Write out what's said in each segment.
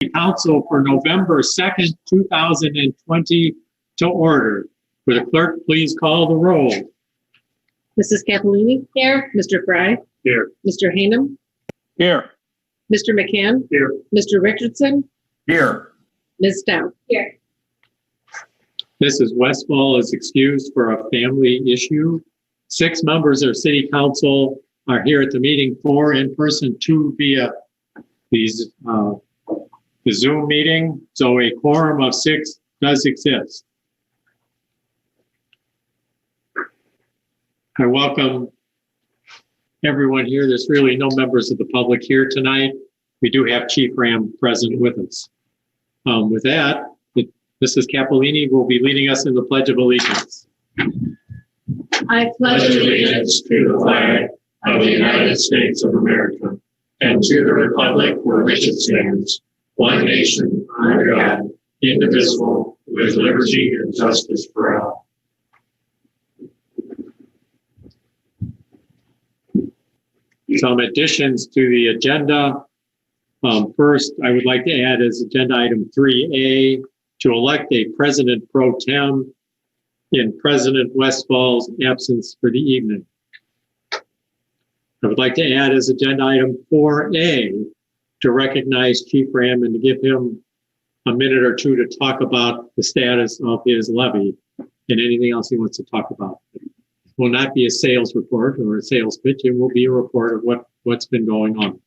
Council for November 2nd, 2020 to order. Would the clerk please call the roll? Mrs. Cappellini? Here. Mr. Fry? Here. Mr. Hanem? Here. Mr. McCann? Here. Mr. Richardson? Here. Ms. Stout? Here. Mrs. Westfall is excused for a family issue. 6 members of City Council are here at the meeting, 4 in person, 2 via the Zoom meeting. So a quorum of 6 does exist. I welcome everyone here. There's really no members of the public here tonight. We do have Chief Ram present with us. With that, Mrs. Cappellini will be leading us in the Pledge of Allegiance. I pledge allegiance to the flag of the United States of America and to the republic for which it stands, one nation, under God, indivisible, with liberty and justice for all. Some additions to the agenda. First, I would like to add as agenda item 3A to elect a president pro tem in President Westfall's absence for the evening. I would like to add as agenda item 4A to recognize Chief Ram and to give him a minute or two to talk about the status of his levy and anything else he wants to talk about. It will not be a sales report or a sales pitch. It will be a report of what's been going on.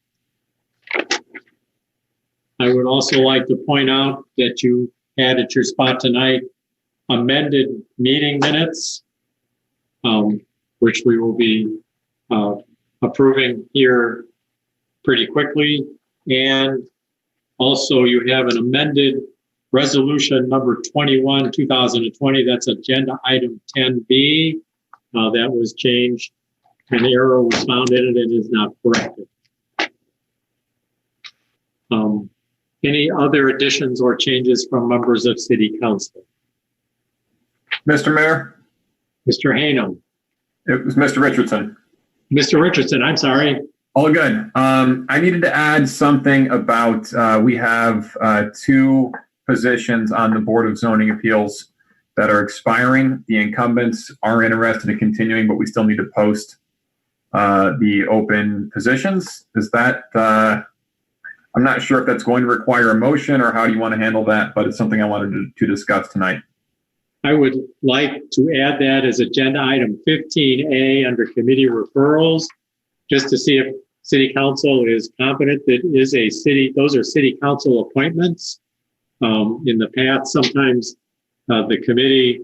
I would also like to point out that you had at your spot tonight amended meeting minutes, which we will be approving here pretty quickly. And also you have an amended resolution number 21, 2020. That's agenda item 10B. That was changed. An error was found in it and is not corrected. Any other additions or changes from members of City Council? Mr. Mayor? Mr. Hanem? It was Mr. Richardson. Mr. Richardson, I'm sorry. All good. I needed to add something about, we have 2 positions on the Board of Zoning Appeals that are expiring. The incumbents are interested in continuing, but we still need to post the open positions. Is that, I'm not sure if that's going to require a motion or how do you want to handle that, but it's something I wanted to discuss tonight. I would like to add that as agenda item 15A under committee referrals, just to see if City Council is confident that those are City Council appointments. In the past, sometimes the committee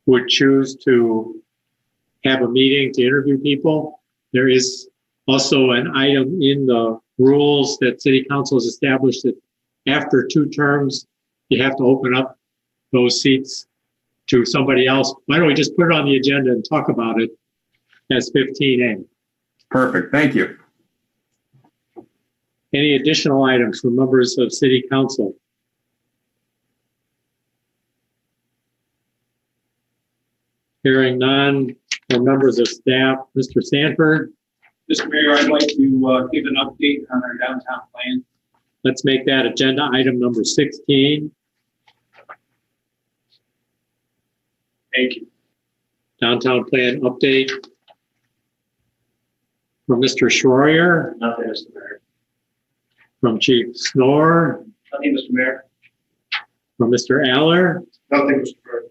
would choose to have a meeting to interview people. There is also an item in the rules that City Council has established that after 2 terms, you have to open up those seats to somebody else. Why don't we just put it on the agenda and talk about it as 15A? Perfect. Thank you. Any additional items from members of City Council? Hearing none from members of staff, Mr. Sanford. Mr. Mayor, I'd like to give an update on our downtown plan. Let's make that agenda item number 16. Thank you. Downtown plan update from Mr. Schroyer. Nothing, Mr. Mayor. From Chief Snore. Nothing, Mr. Mayor. From Mr. Aller. Nothing, Mr. Mayor.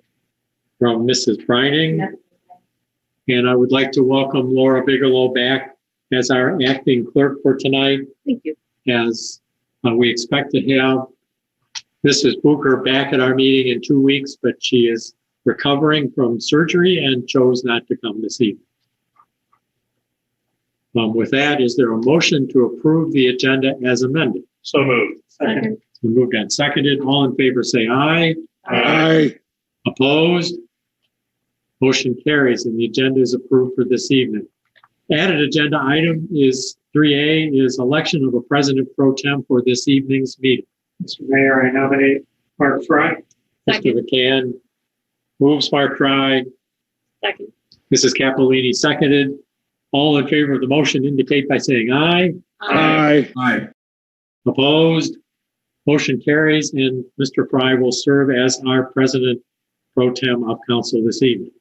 From Mrs. Brining. And I would like to welcome Laura Bigelow back as our acting clerk for tonight. Thank you. As we expect to have Mrs. Booker back at our meeting in 2 weeks, but she is recovering from surgery and chose not to come this evening. With that, is there a motion to approve the agenda as amended? So moved. Second. It's been moved and seconded. All in favor say aye. Aye. Opposed? Motion carries and the agenda is approved for this evening. Added agenda item is 3A is election of a president pro tem for this evening's meeting. Mr. Mayor, I nominate Mark Fry. Mr. McCann moves, Mark Fry. Second. Mrs. Cappellini seconded. All in favor of the motion indicate by saying aye. Aye. Aye. Opposed? Motion carries, and Mr. Fry will serve as our President Pro Tem of Council this evening.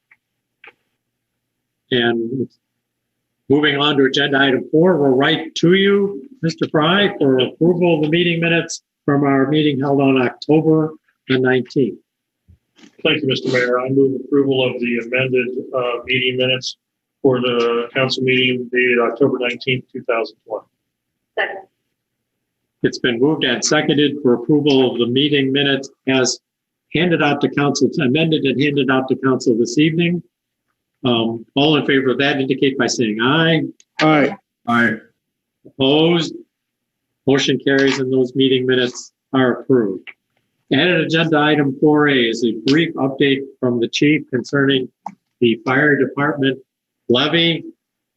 And moving on to agenda item 4, we'll write to you, Mr. Fry, for approval of the meeting minutes from our meeting held on October the 19th. Thank you, Mr. Mayor. I move approval of the amended meeting minutes for the council meeting dated October 19th, 2020. Second. It's been moved and seconded for approval of the meeting minutes as handed out to council, amended and handed out to council this evening. All in favor of that indicate by saying aye. Aye. Aye. Opposed? Motion carries and those meeting minutes are approved. Added agenda item 4A is a brief update from the chief concerning the fire department levy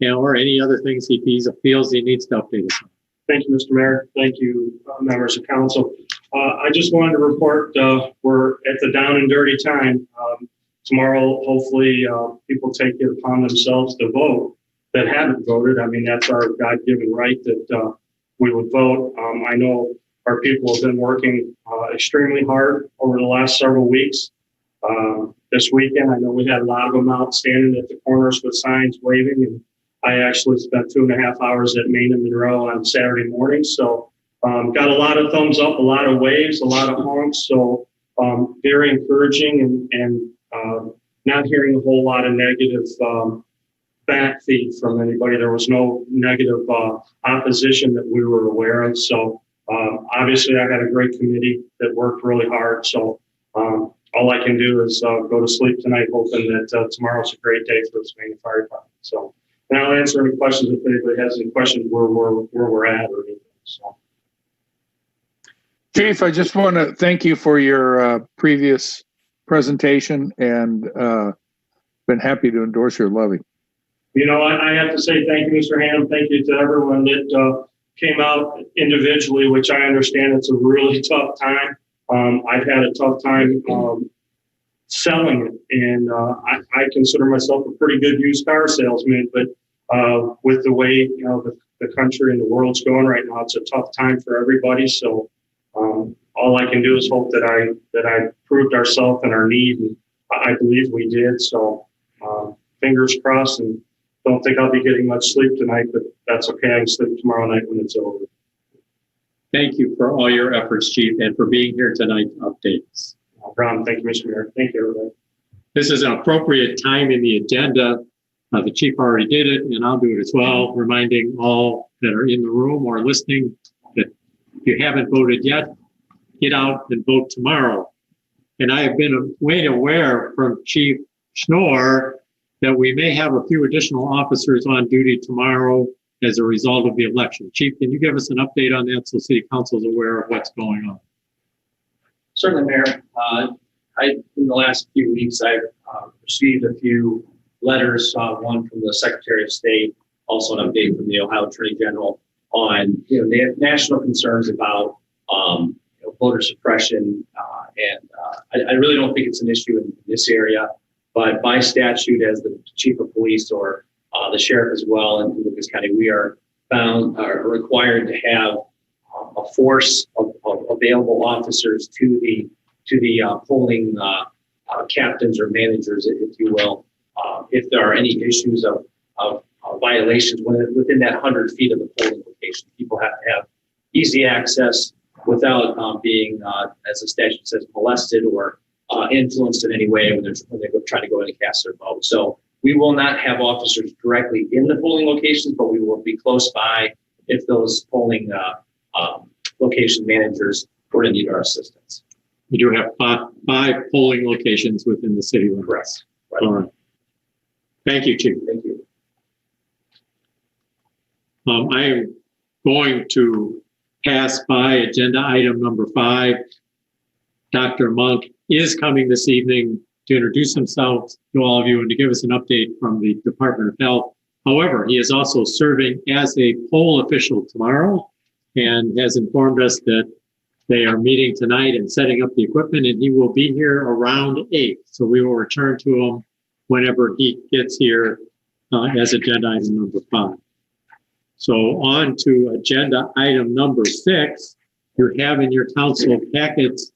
or any other things he feels he needs to update us on. Thank you, Mr. Mayor. Thank you, members of council. I just wanted to report we're at the down and dirty time. Tomorrow, hopefully, people take it upon themselves to vote that haven't voted. I mean, that's our God-given right that we would vote. I know our people have been working extremely hard over the last several weeks. This weekend, I know we had a lot of them out standing at the corners with signs waving, and I actually spent 2.5 hours at Main and Monroe on Saturday morning. So got a lot of thumbs up, a lot of waves, a lot of honks. So very encouraging and not hearing a whole lot of negative backfeed from anybody. There was no negative opposition that we were aware of. So obviously I had a great committee that worked really hard. So all I can do is go to sleep tonight hoping that tomorrow's a great day for the Sylvania Fire Department. So and I'll answer any questions if anybody has any questions where we're at or anything. So. Chief, I just want to thank you for your previous presentation and been happy to endorse your levy. You know, I have to say thank you, Mr. Ham. Thank you to everyone that came out individually, which I understand it's a really tough time. I've had a tough time selling it, and I consider myself a pretty good used car salesman, but with the way the country and the world's going right now, it's a tough time for everybody. So all I can do is hope that I proved ourselves and our need, and I believe we did. So fingers crossed, and don't think I'll be getting much sleep tonight, but that's okay. I can sleep tomorrow night when it's over. Thank you for all your efforts, Chief, and for being here tonight to update us. No problem. Thank you, Mr. Mayor. Thank you, everybody. This is an appropriate time in the agenda. The Chief already did it, and I'll do it as well, reminding all that are in the room or listening that if you haven't voted yet, get out and vote tomorrow. And I have been made aware from Chief Schnorr that we may have a few additional officers on duty tomorrow as a result of the election. Chief, can you give us an update on that so City Council is aware of what's going on? Certainly, Mayor. In the last few weeks, I've received a few letters, one from the Secretary of State, also an update from the Ohio Attorney General on the national concerns about voter suppression. I really don't think it's an issue in this area, but by statute, as the Chief of Police or the Sheriff as well in Lucas County, we are required to have a force of available officers to the polling captains or managers, if you will, if there are any issues of violations within that 100 feet of the polling location. People have to have easy access without being, as the statute says, molested or influenced in any way when they try to go in and cast their vote. So we will not have officers directly in the polling locations, but we will be close by if those polling location managers were to need our assistance. We do have five polling locations within the city limits. Correct. Right. All right. Thank you, Chief. Thank you. I am going to pass by agenda item number 5. Dr. Monk is coming this evening to introduce himself to all of you and to give us an update from the Department of Health. However, he is also serving as a poll official tomorrow and has informed us that they are meeting tonight and setting up the equipment, and he will be here around 8. So we will return to him whenever he gets here as agenda item number 5. So on to agenda item number 6, You have in your council packets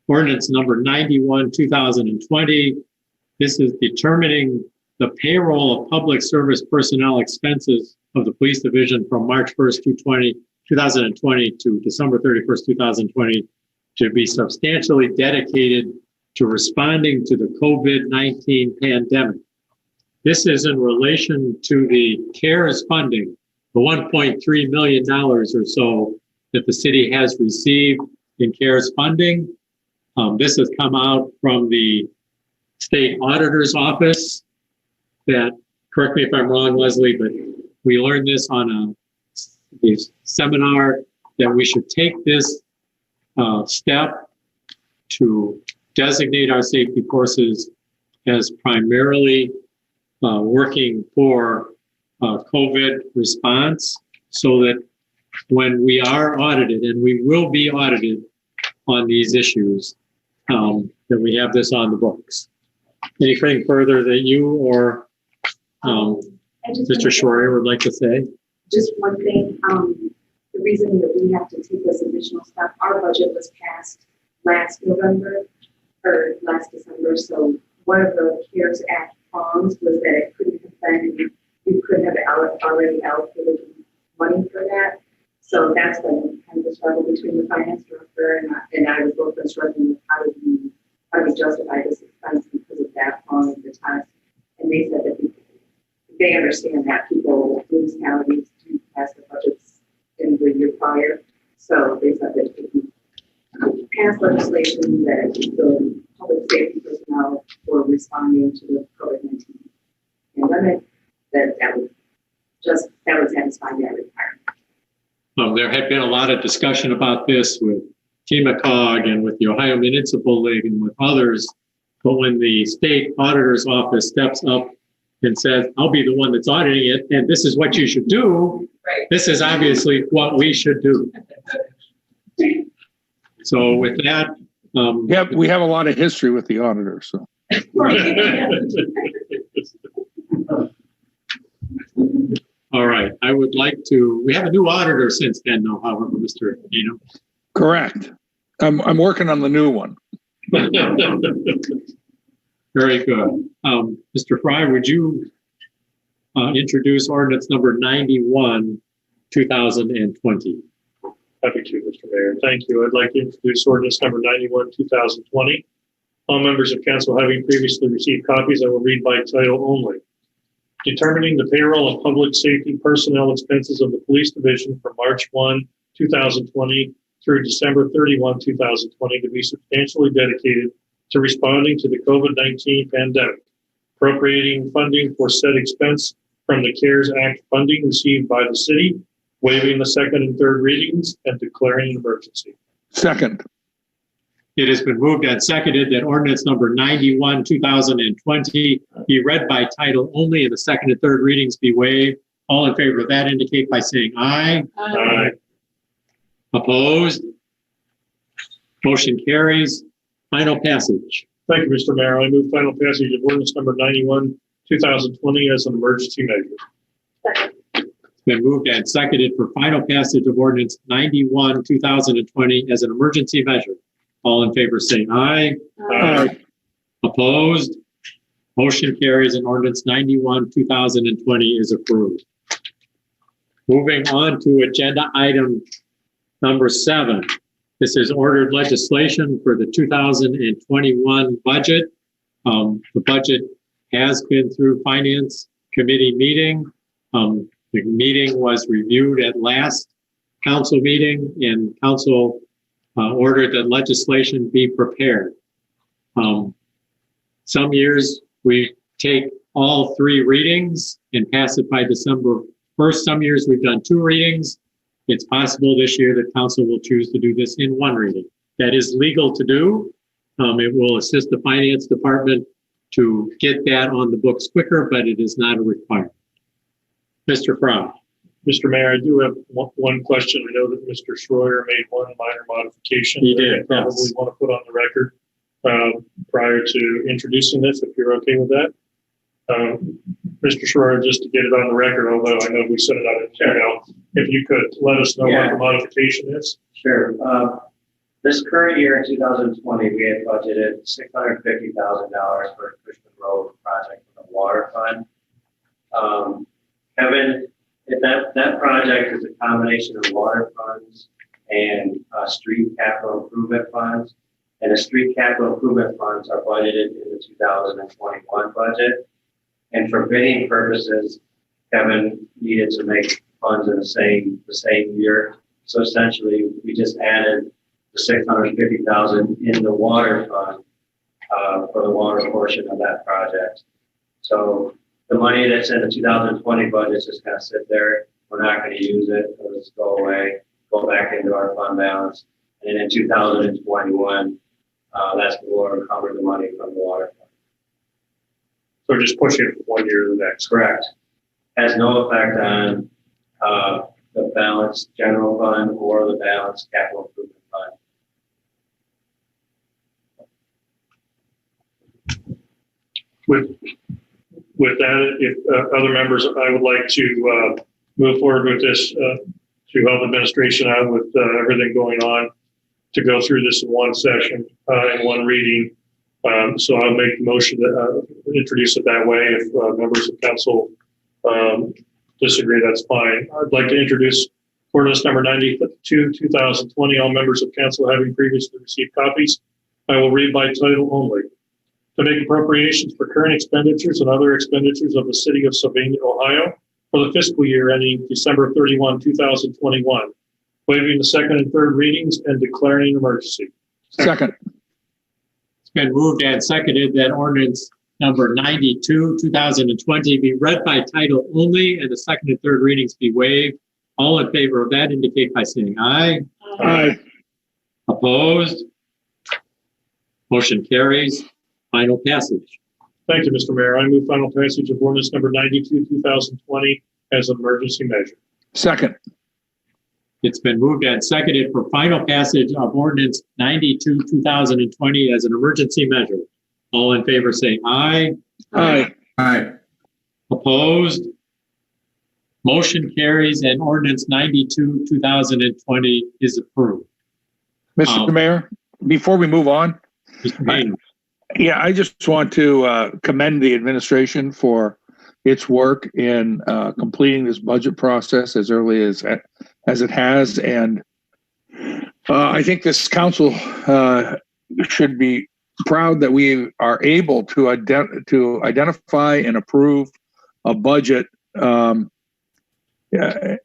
ordinance number 91, 2020. This is determining the payroll of public service personnel expenses of the police division from March 1st, 2020 to December 31st, 2020 to be substantially dedicated to responding to the COVID-19 pandemic. This is in relation to the CARES funding, the $1.3 million or so that the city has received in CARES funding. This has come out from the state auditor's office that, correct me if I'm wrong, Leslie, but we learned this on a seminar that we should take this step to designate our safety forces as primarily working for COVID response, so that when we are audited, and we will be audited on these issues, that we have this on the books. Anything further that you or Mr. Schroyer would like to say? Just one thing, the reason that we have to take this additional step, our budget was passed last November or last December. So one of the CARES Act prongs was that it couldn't have been, we couldn't have already allocated money for that. So that's been kind of the struggle between the finance director and I was both struggling with how do we justify this expense because of that prong of the test. And they said that they understand that people, municipalities do pass the budgets in the year prior. So they said that if we pass legislation that the public safety personnel were responding to the COVID-19 pandemic, that would satisfy that requirement. There had been a lot of discussion about this with TMACOG and with the Ohio Municipal League and with others. But when the state auditor's office steps up and says, I'll be the one that's auditing it, and this is what you should do, right. This is obviously what we should do. So with that, we have a lot of history with the auditor, so. All right, I would like to, we have a new auditor since then, though, however, Mr. Dino. Correct. I'm working on the new one. Very good. Mr. Fry, would you introduce ordinance number 91, 2020? Happy to, Mr. Mayor. Thank you. I'd like to introduce ordinance number 91, 2020. All members of council having previously received copies, I will read by title only. Determining the payroll of public safety personnel expenses of the police division from March 1, 2020 through December 31, 2020 to be substantially dedicated to responding to the COVID-19 pandemic, appropriating funding for said expense from the CARES Act funding received by the city, waiving the second and third readings, and declaring an emergency. Second. It has been moved and seconded that ordinance number 91, 2020 be read by title only and the second and third readings be waived. All in favor of that indicate by saying aye. Aye. Opposed? Motion carries. Final passage. Thank you, Mr. Mayor. I move final passage of ordinance number 91, 2020 as an emergency measure. It's been moved and seconded for final passage of ordinance 91, 2020 as an emergency measure. All in favor say aye. Aye. Opposed? Motion carries and ordinance 91, 2020 is approved. Moving on to agenda item number 7. This is ordered legislation for the 2021 budget. The budget has been through Finance Committee meeting. The meeting was reviewed at last council meeting, and council ordered that legislation be prepared. Some years we take all 3 readings and pass it by December 1st. Some years we've done 2 readings. It's possible this year that council will choose to do this in 1 reading. That is legal to do. It will assist the finance department to get that on the books quicker, but it is not a requirement. Mr. Fry. Mr. Mayor, I do have one question. I know that Mr. Schroyer made one minor modification. He did, I probably yes. want to put on the record prior to introducing this, if you're okay with that. Mr. Schroeder, just to get it on the record, although I know we said it on the email, if you could let us know what the modification is. Sure. This current year in 2020, we had budgeted $650,000 for a Cushman Road project from the water fund. Kevin, if that project is a combination of water funds and street capital improvement funds, and the street capital improvement funds are budgeted in the 2021 budget. And for bidding purposes, Kevin needed to make funds in the same year. So essentially, we just added the $650,000 in the water fund for the water portion of that project. So the money that's in the 2020 budget is just going to sit there. We're not going to use it. It'll just go away, go back into our fund balance. And in 2021, that's where we'll cover the money from the water fund. So just pushing it from 1 year to the next. Correct. Has no effect on the balanced general fund or the balanced capital improvement fund. With that, if other members, I would like to move forward with this to help administration out with everything going on, to go through this in one session, in one reading. So I'll make the motion to introduce it that way. If members of council disagree, that's fine. I'd like to introduce ordinance number 92, 2020. All members of council having previously received copies, I will read by title only. To make appropriations for current expenditures and other expenditures of the city of Sylvania, Ohio, for the fiscal year ending December 31, 2021, waiving the second and third readings and declaring an emergency. Second. It's been moved and seconded that ordinance number 92, 2020 be read by title only and the second and third readings be waived. All in favor of that indicate by saying aye. Aye. Opposed? Motion carries. Final passage. Thank you, Mr. Mayor. I move final passage of ordinance number 92, 2020 as an emergency measure. Second. It's been moved and seconded for final passage of ordinance 92, 2020 as an emergency measure. All in favor say aye. Aye. Aye. Opposed? Motion carries and ordinance 92, 2020 is approved. Mr. Mayor, before we move on, Mr. Hayden. yeah, I just want to commend the administration for its work in completing this budget process as early as it has. And I think this council should be proud that we are able to identify and approve a budget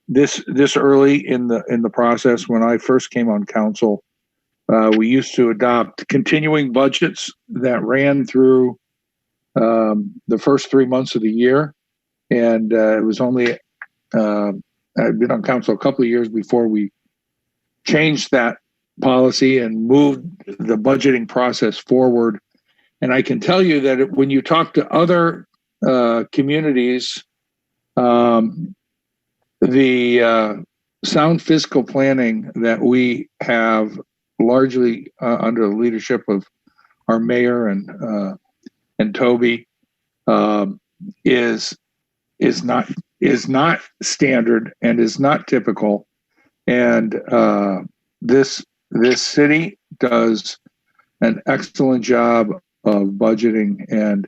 this early in the process. When I first came on council, we used to adopt continuing budgets that ran through the first 3 months of the year. And it was only, I'd been on council a couple of years before we changed that policy and moved the budgeting process forward. And I can tell you that when you talk to other communities, the sound fiscal planning that we have largely under the leadership of our mayor and Toby is not standard and is not typical. And this city does an excellent job of budgeting, and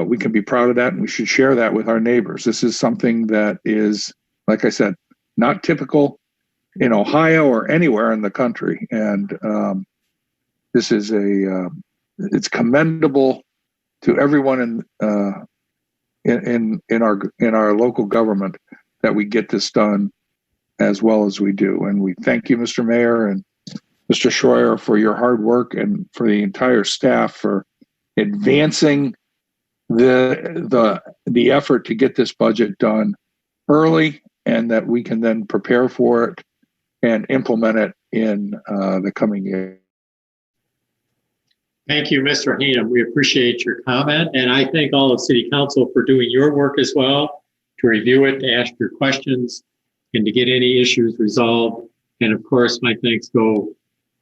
we can be proud of that, and we should share that with our neighbors. This is something that is, like I said, not typical in Ohio or anywhere in the country. And this is it's commendable to everyone in our local government that we get this done as well as we do. And we thank you, Mr. Mayor and Mr. Schroyer, for your hard work, and for the entire staff for advancing the effort to get this budget done early, and that we can then prepare for it and implement it in the coming year. Thank you, Mr. Hayden. We appreciate your comment, and I thank all of City Council for doing your work as well, to review it, to ask your questions, and to get any issues resolved. And of course, my thanks go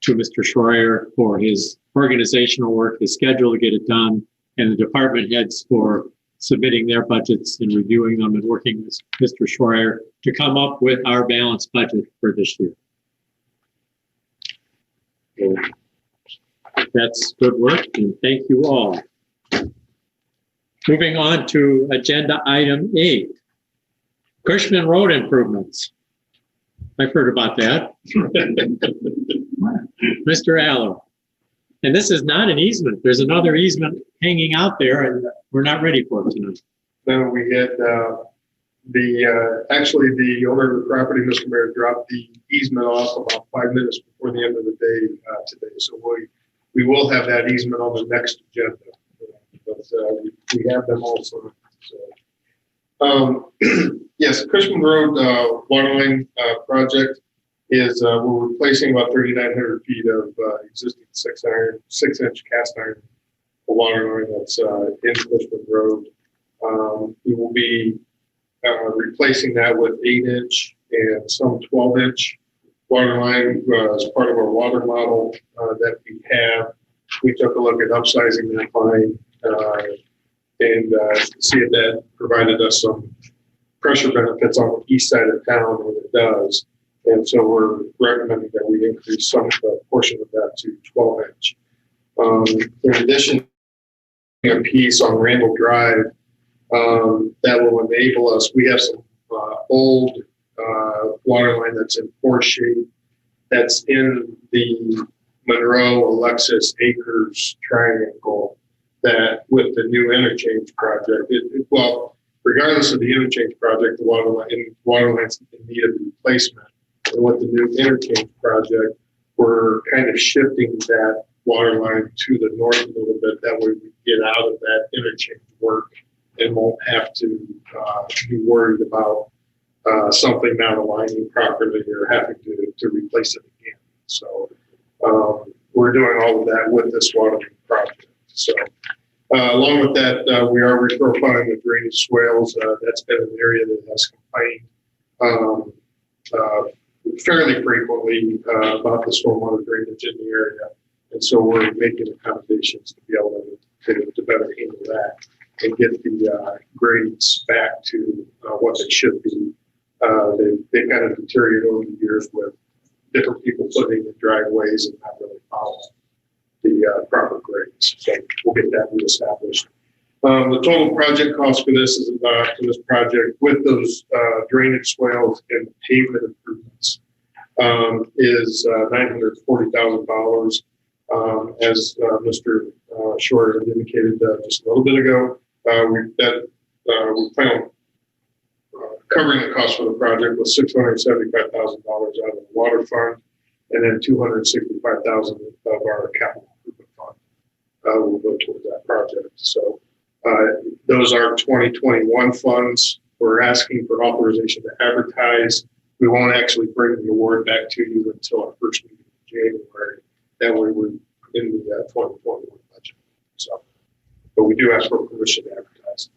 to Mr. Schroyer for his organizational work, his schedule to get it done, and the department heads for submitting their budgets and reviewing them and working with Mr. Schreier to come up with our balanced budget for this year. So that's good work, and thank you all. Moving on to agenda item 8, Cushman Road improvements. I've heard about that. Mr. Aller. And this is not an easement. There's another easement hanging out there, and we're not ready for it tonight. Then we had actually the owner of the property, Mr. Mayor, dropped the easement off about 5 minutes before the end of the day today. So we will have that easement on the next agenda. But we have them also. So, yes, Cushman Road water line project is we're replacing about 3,900 feet of existing 6-inch cast iron water line that's in Cushman Road. We will be replacing that with 8-inch and some 12-inch water line as part of our water model that we have. We took a look at upsizing that line and see if that provided us some pressure benefits on the east side of town, and it does. And so we're recommending that we increase some portion of that to 12-inch. In addition, a piece on Randall Drive that will enable us. We have some old water line that's in poor shape that's in the Monroe Alexis Acres triangle that with the new interchange project, well, regardless of the interchange project, the water lines in need of replacement. And with the new interchange project, we're kind of shifting that water line to the north a little bit. That way we get out of that interchange work and won't have to be worried about something not aligning properly or having to replace it again. So we're doing all of that with this water line project. So along with that, we are reprofiling the drainage swales. That's been an area that has complained fairly frequently about the stormwater drainage in the area. And so we're making accommodations to be able to better handle that and get the grades back to what they should be. They kind of deteriorated over the years with different people putting in driveways and not really following the proper grades. So we'll get that reestablished. The total project cost for this is for this project with those drainage swales and pavement improvements is $940,000. As Mr. Short indicated just a little bit ago, we plan on covering the cost for the project with $675,000 out of the water fund, and then $265,000 of our capital improvement fund will go towards that project. So those are 2021 funds. We're asking for authorization to advertise. We won't actually bring the award back to you until our first meeting in January. That way we're in the 2021 budget. So, but we do ask for permission to advertise.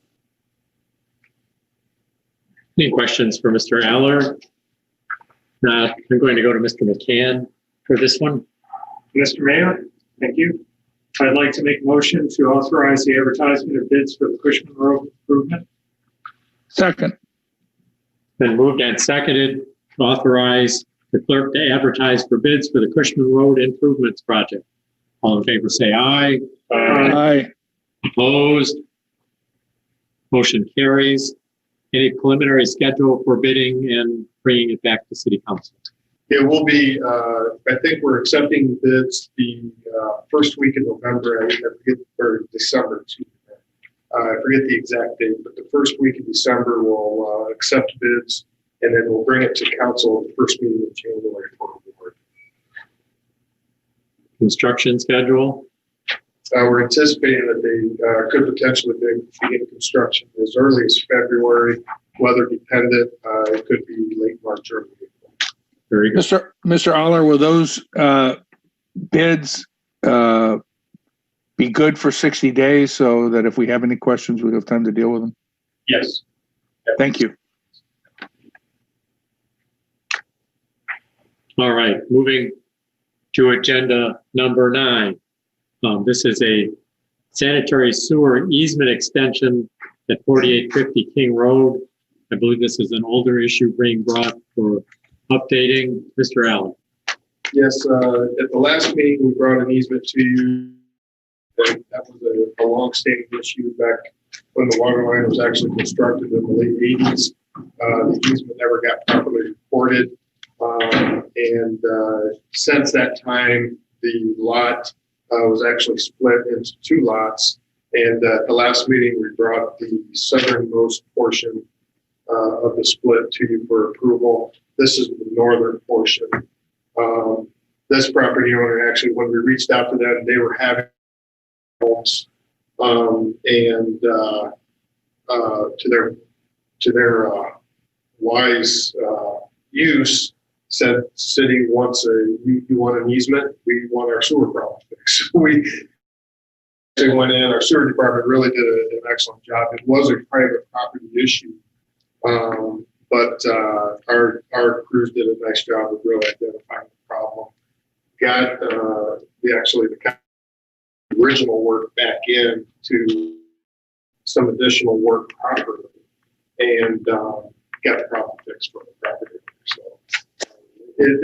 Any questions for Mr. Aller? I'm going to go to Mr. McCann for this one. Mr. Mayor, thank you. I'd like to make a motion to authorize the advertisement of bids for the Cushman Road improvement. Second. Been moved and seconded to authorize the clerk to advertise for bids for the Cushman Road improvements project. All in favor say aye. Aye. Opposed? Motion carries. Any preliminary schedule for bidding and bringing it back to City Council? It will be, I think we're accepting bids the first week in November, I forget, or December, excuse me. I forget the exact date, but the first week in December we'll accept bids, and then we'll bring it to council at the first meeting in January for award. Construction schedule? We're anticipating that they could potentially begin construction as early as February, weather dependent. It could be late March or April. Very good. Mr. Aller, will those bids be good for 60 days so that if we have any questions, we have time to deal with them? Yes. Thank you. All right, moving to agenda number 9. This is a sanitary sewer easement extension at 4850 King Road. I believe this is an older issue being brought for updating. Mr. Allen. Yes, at the last meeting, we brought an easement to you. That was a long-standing issue back when the water line was actually constructed in the late 80s. The easement never got properly recorded. And since that time, the lot was actually split into two lots. And at the last meeting, we brought the southernmost portion of the split to you for approval. This is the northern portion. This property owner, actually, when we reached out to them, they were having homes, and to their wise use, said city wants you want an easement, we want our sewer problem fixed. We went in, our sewer department really did an excellent job. It was a private property issue, but our crews did a nice job of really identifying the problem. Got the original work back in to some additional work properly, and got the problem fixed for the property. So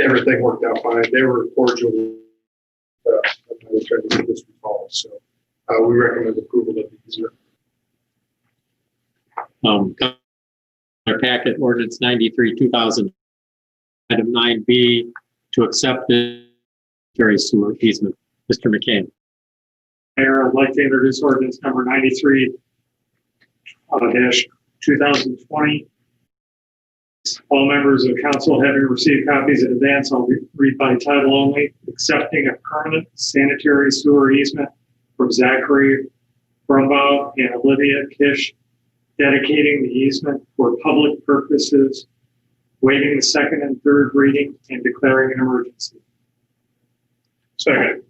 everything worked out fine. They were cordial. I was trying to get this resolved. So we recommend approval of the easement. Our packet ordinance 93, 2000, item 9B, to accept the sewer easement. Mr. McCain. Mayor, I'd like to introduce ordinance number 93 2020. All members of council having received copies in advance, I'll read by title only. Accepting a permanent sanitary sewer easement from Zachary Brumbaugh and Olivia Kish, dedicating the easement for public purposes, waiving the second and third reading, and declaring an emergency. Second.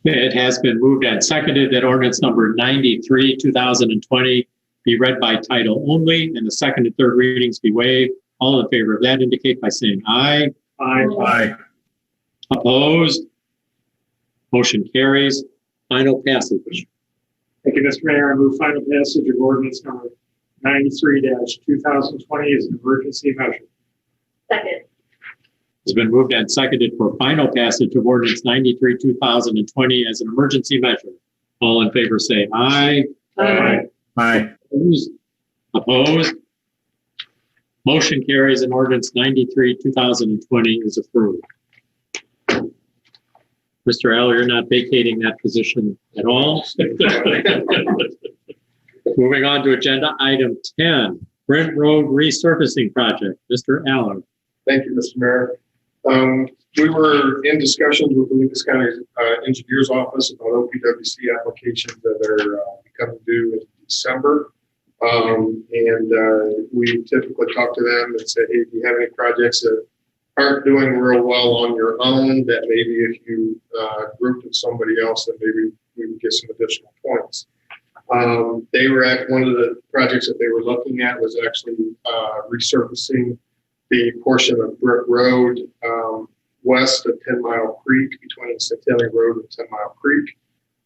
It has been moved and seconded that ordinance number 93, 2020 be read by title only and the second and third readings be waived. All in favor of that indicate by saying aye. Aye. Aye. Opposed? Motion carries. Final passage. Thank you, Mr. Mayor. I move final passage of ordinance number 93-2020 as an emergency measure. Second. It's been moved and seconded for final passage of ordinance 93, 2020 as an emergency measure. All in favor say aye. Aye. Aye. Opposed? Motion carries and ordinance 93, 2020 is approved. Mr. Al, you're not vacating that position at all. Moving on to agenda item 10, Brent Road resurfacing project. Mr. Allen. Thank you, Mr. Mayor. We were in discussions with the Lucas County Engineer's Office about OPWC applications that are becoming due in December. We typically talk to them and say, hey, do you have any projects that aren't doing real well on your own that maybe if you grouped with somebody else, then maybe we would get some additional points. They were at one of the projects that they were looking at was actually resurfacing the portion of Brick Road west of 10 Mile Creek, between Centennial Road and 10 Mile Creek.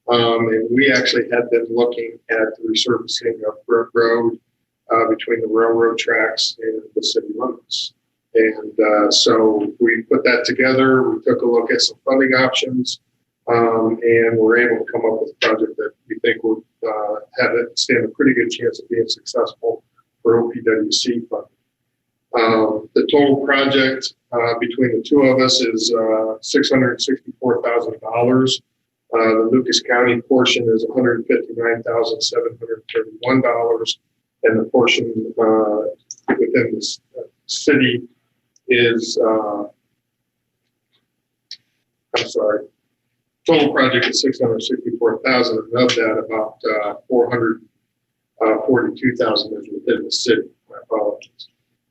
And we actually had been looking at the resurfacing of Brick Road between the railroad tracks and the city limits. And so we put that together. We took a look at some funding options, and we're able to come up with a project that we think would have it stand a pretty good chance of being successful for OPWC funding. The total project between the two of us is $664,000. The Lucas County portion is $159,731, and the portion within the city is, total project is $664,000, and of that, about $442,000 is within the city. My apologies.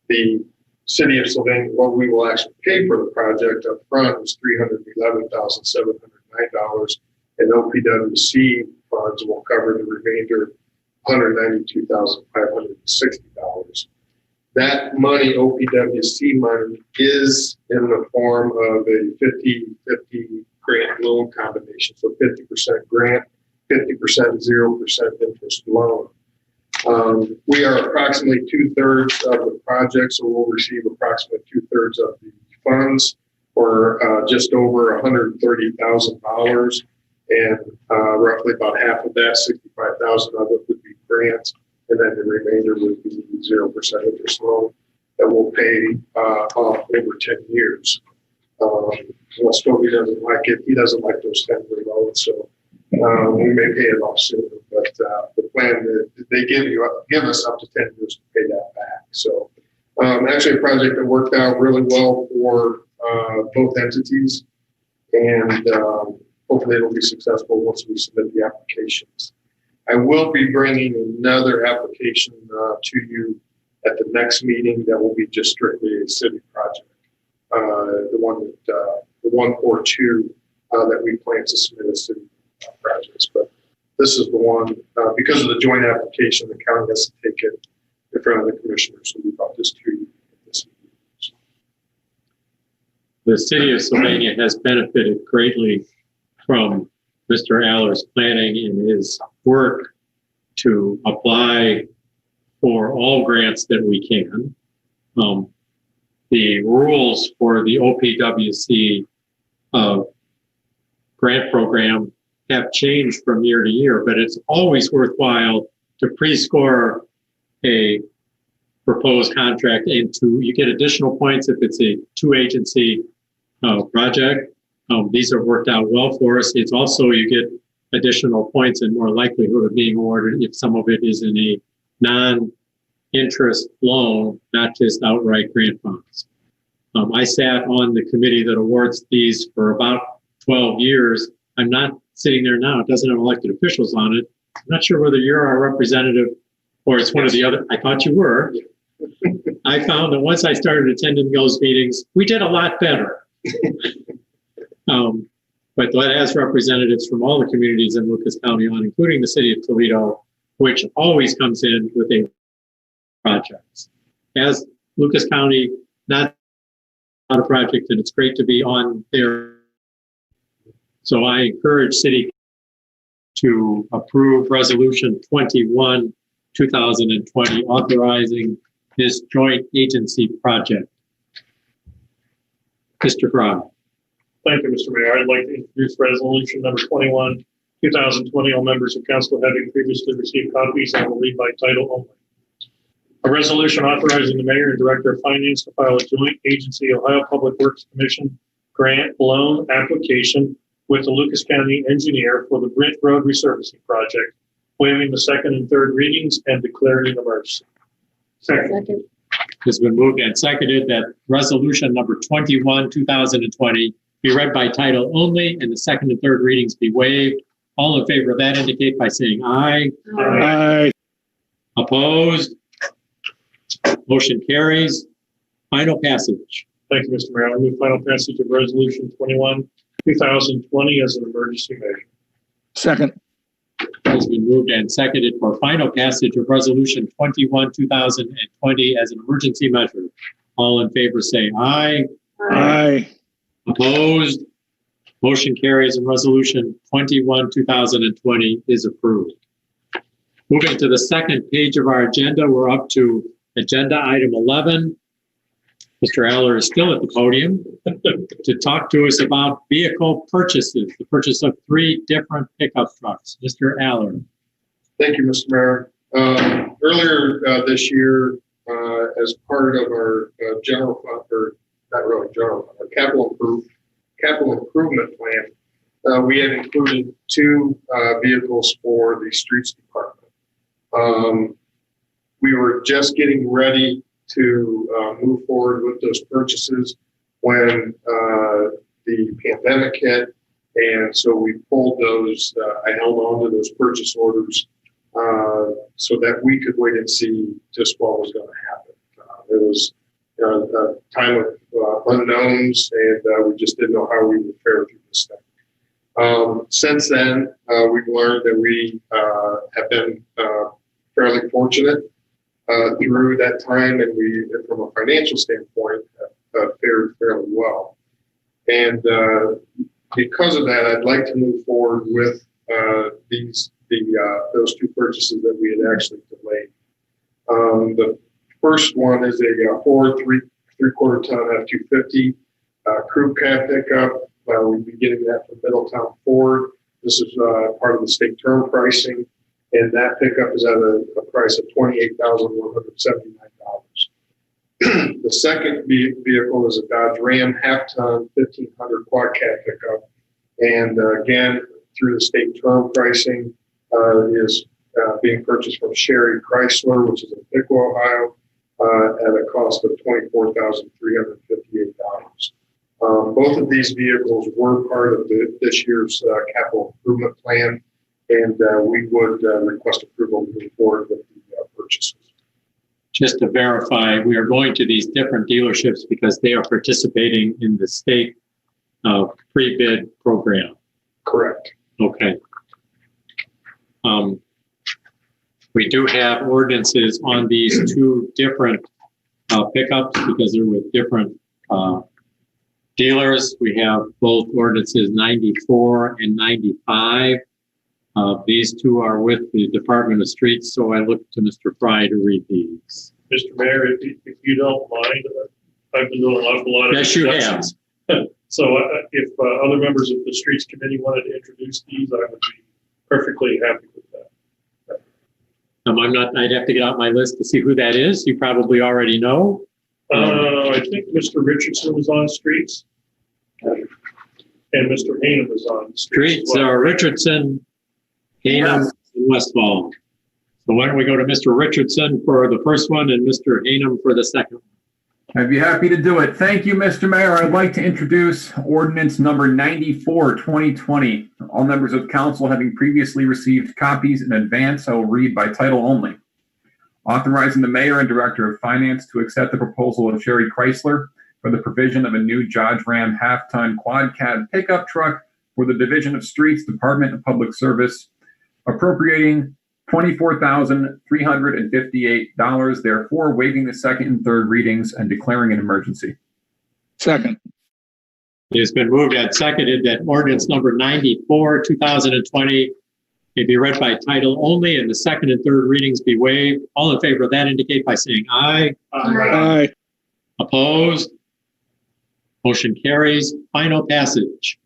The city of Sylvania, what we will actually pay for the project up front is $311,709, and OPWC funds will cover the remainder, $192,560. That money, OPWC money, is in the form of a 50-50 grant loan combination. So 50% grant, 50% 0% interest loan. We are approximately 2/3 of the project, so we'll receive approximately 2/3 of the funds, or just over $130,000, and roughly about half of that, 65,000 of it, would be grant, and then the remainder would be 0% interest loan that will pay off over 10 years. Well, Scobie doesn't like it. He doesn't like those 10-year loans, so we may pay it off sooner. But the plan that they give us up to 10 years to pay that back. So actually, a project that worked out really well for both entities, and hopefully it'll be successful once we submit the applications. I will be bringing another application to you at the next meeting that will be just strictly a city project. The one or two that we plan to submit as city projects. But this is the one, because of the joint application, the county has to take it in front of the commissioners. So we brought this to you. The city of Sylvania has benefited greatly from Mr. Aller's planning and his work to apply for all grants that we can. The rules for the OPWC grant program have changed from year to year, but it's always worthwhile to pre-score a proposed contract, and you get additional points if it's a two-agency project. These have worked out well for us. It's also, you get additional points and more likelihood of being awarded if some of it is in a non-interest loan, not just outright grant funds. I sat on the committee that awards these for about 12 years. I'm not sitting there now. It doesn't have elected officials on it. I'm not sure whether you're our representative or it's one of the other. I thought you were. I found that once I started attending those meetings, we did a lot better. But that has representatives from all the communities in Lucas County on, including the city of Toledo, which always comes in with a projects. As Lucas County, not a project, and it's great to be on there. So I encourage city to approve resolution 21, 2020, authorizing this joint agency project. Mr. Brown. Thank you, Mr. Mayor. I'd like to introduce resolution number 21, 2020. All members of council having previously received copies, I will read by title only. A resolution authorizing the mayor and director of finance to file a joint agency Ohio Public Works Commission grant loan application with the Lucas County engineer for the Brent Road resurfacing project, waiving the second and third readings and declaring an emergency. Second. It's been moved and seconded that resolution number 21, 2020 be read by title only and the second and third readings be waived. All in favor of that indicate by saying aye. Aye. Opposed? Motion carries. Final passage. Thank you, Mr. Mayor. I move final passage of resolution 21, 2020 as an emergency measure. Second. Has been moved and seconded for final passage of resolution 21, 2020 as an emergency measure. All in favor say aye. Aye. Opposed? Motion carries and resolution 21, 2020 is approved. Moving to the second page of our agenda, we're up to agenda item 11. Mr. Aller is still at the podium to talk to us about vehicle purchases, the purchase of 3 different pickup trucks. Mr. Aller. Thank you, Mr. Mayor. Earlier this year, as part of our general fund, or not really general fund, our capital improvement plan, we had included 2 vehicles for the streets department. We were just getting ready to move forward with those purchases when the pandemic hit, and so we pulled those. I held on to those purchase orders so that we could wait and see just what was going to happen. It was a time of unknowns, and we just didn't know how we would fare through this thing. Since then, we've learned that we have been fairly fortunate through that time, and we, from a financial standpoint, fared fairly well. And because of that, I'd like to move forward with these those two purchases that we had actually delayed. The first one is a Ford three-quarter ton F-250 crew cab pickup. We'll be getting that from Middletown Ford. This is part of the state term pricing, and that pickup is at a price of $28,179. The second vehicle is a Dodge Ram half-ton 1500 quad cab pickup, and again, through the state term pricing, is being purchased from Sherry Chrysler, which is in Piqua, Ohio, at a cost of $24,358. Both of these vehicles were part of this year's capital improvement plan, and we would request approval moving forward with the purchases. Just to verify, we are going to these different dealerships because they are participating in the state pre-bid program. Correct. Okay. We do have ordinances on these two different pickups because they're with different dealers. We have both ordinances 94 and 95. These two are with the Department of Streets, so I look to Mr. Fry to read these. Mr. Mayor, if you don't mind, I've been doing an awful lot of. Yes, you have. So if other members of the Streets Committee wanted to introduce these, I would be perfectly happy with that. I'm not, I'd have to get out my list to see who that is. You probably already know. I think Mr. Richardson was on Streets, and Mr. Hayden was on Streets are Richardson, Hainham, and Westfall. So why don't we go to Mr. Richardson for the first one and Mr. Hainham for the second one? I'd be happy to do it. Thank you, Mr. Mayor. I'd like to introduce ordinance number 94, 2020. All members of council having previously received copies in advance, I will read by title only. Authorizing the mayor and director of finance to accept the proposal of Sherry Chrysler for the provision of a new Dodge Ram half-ton quad cab pickup truck for the Division of Streets, Department of Public Service, appropriating $24,358, therefore waiving the second and third readings and declaring an emergency. Second. It has been moved and seconded that ordinance number 94, 2020 may be read by title only and the second and third readings be waived. All in favor of that indicate by saying aye. Aye. Opposed? Motion carries. Final passage.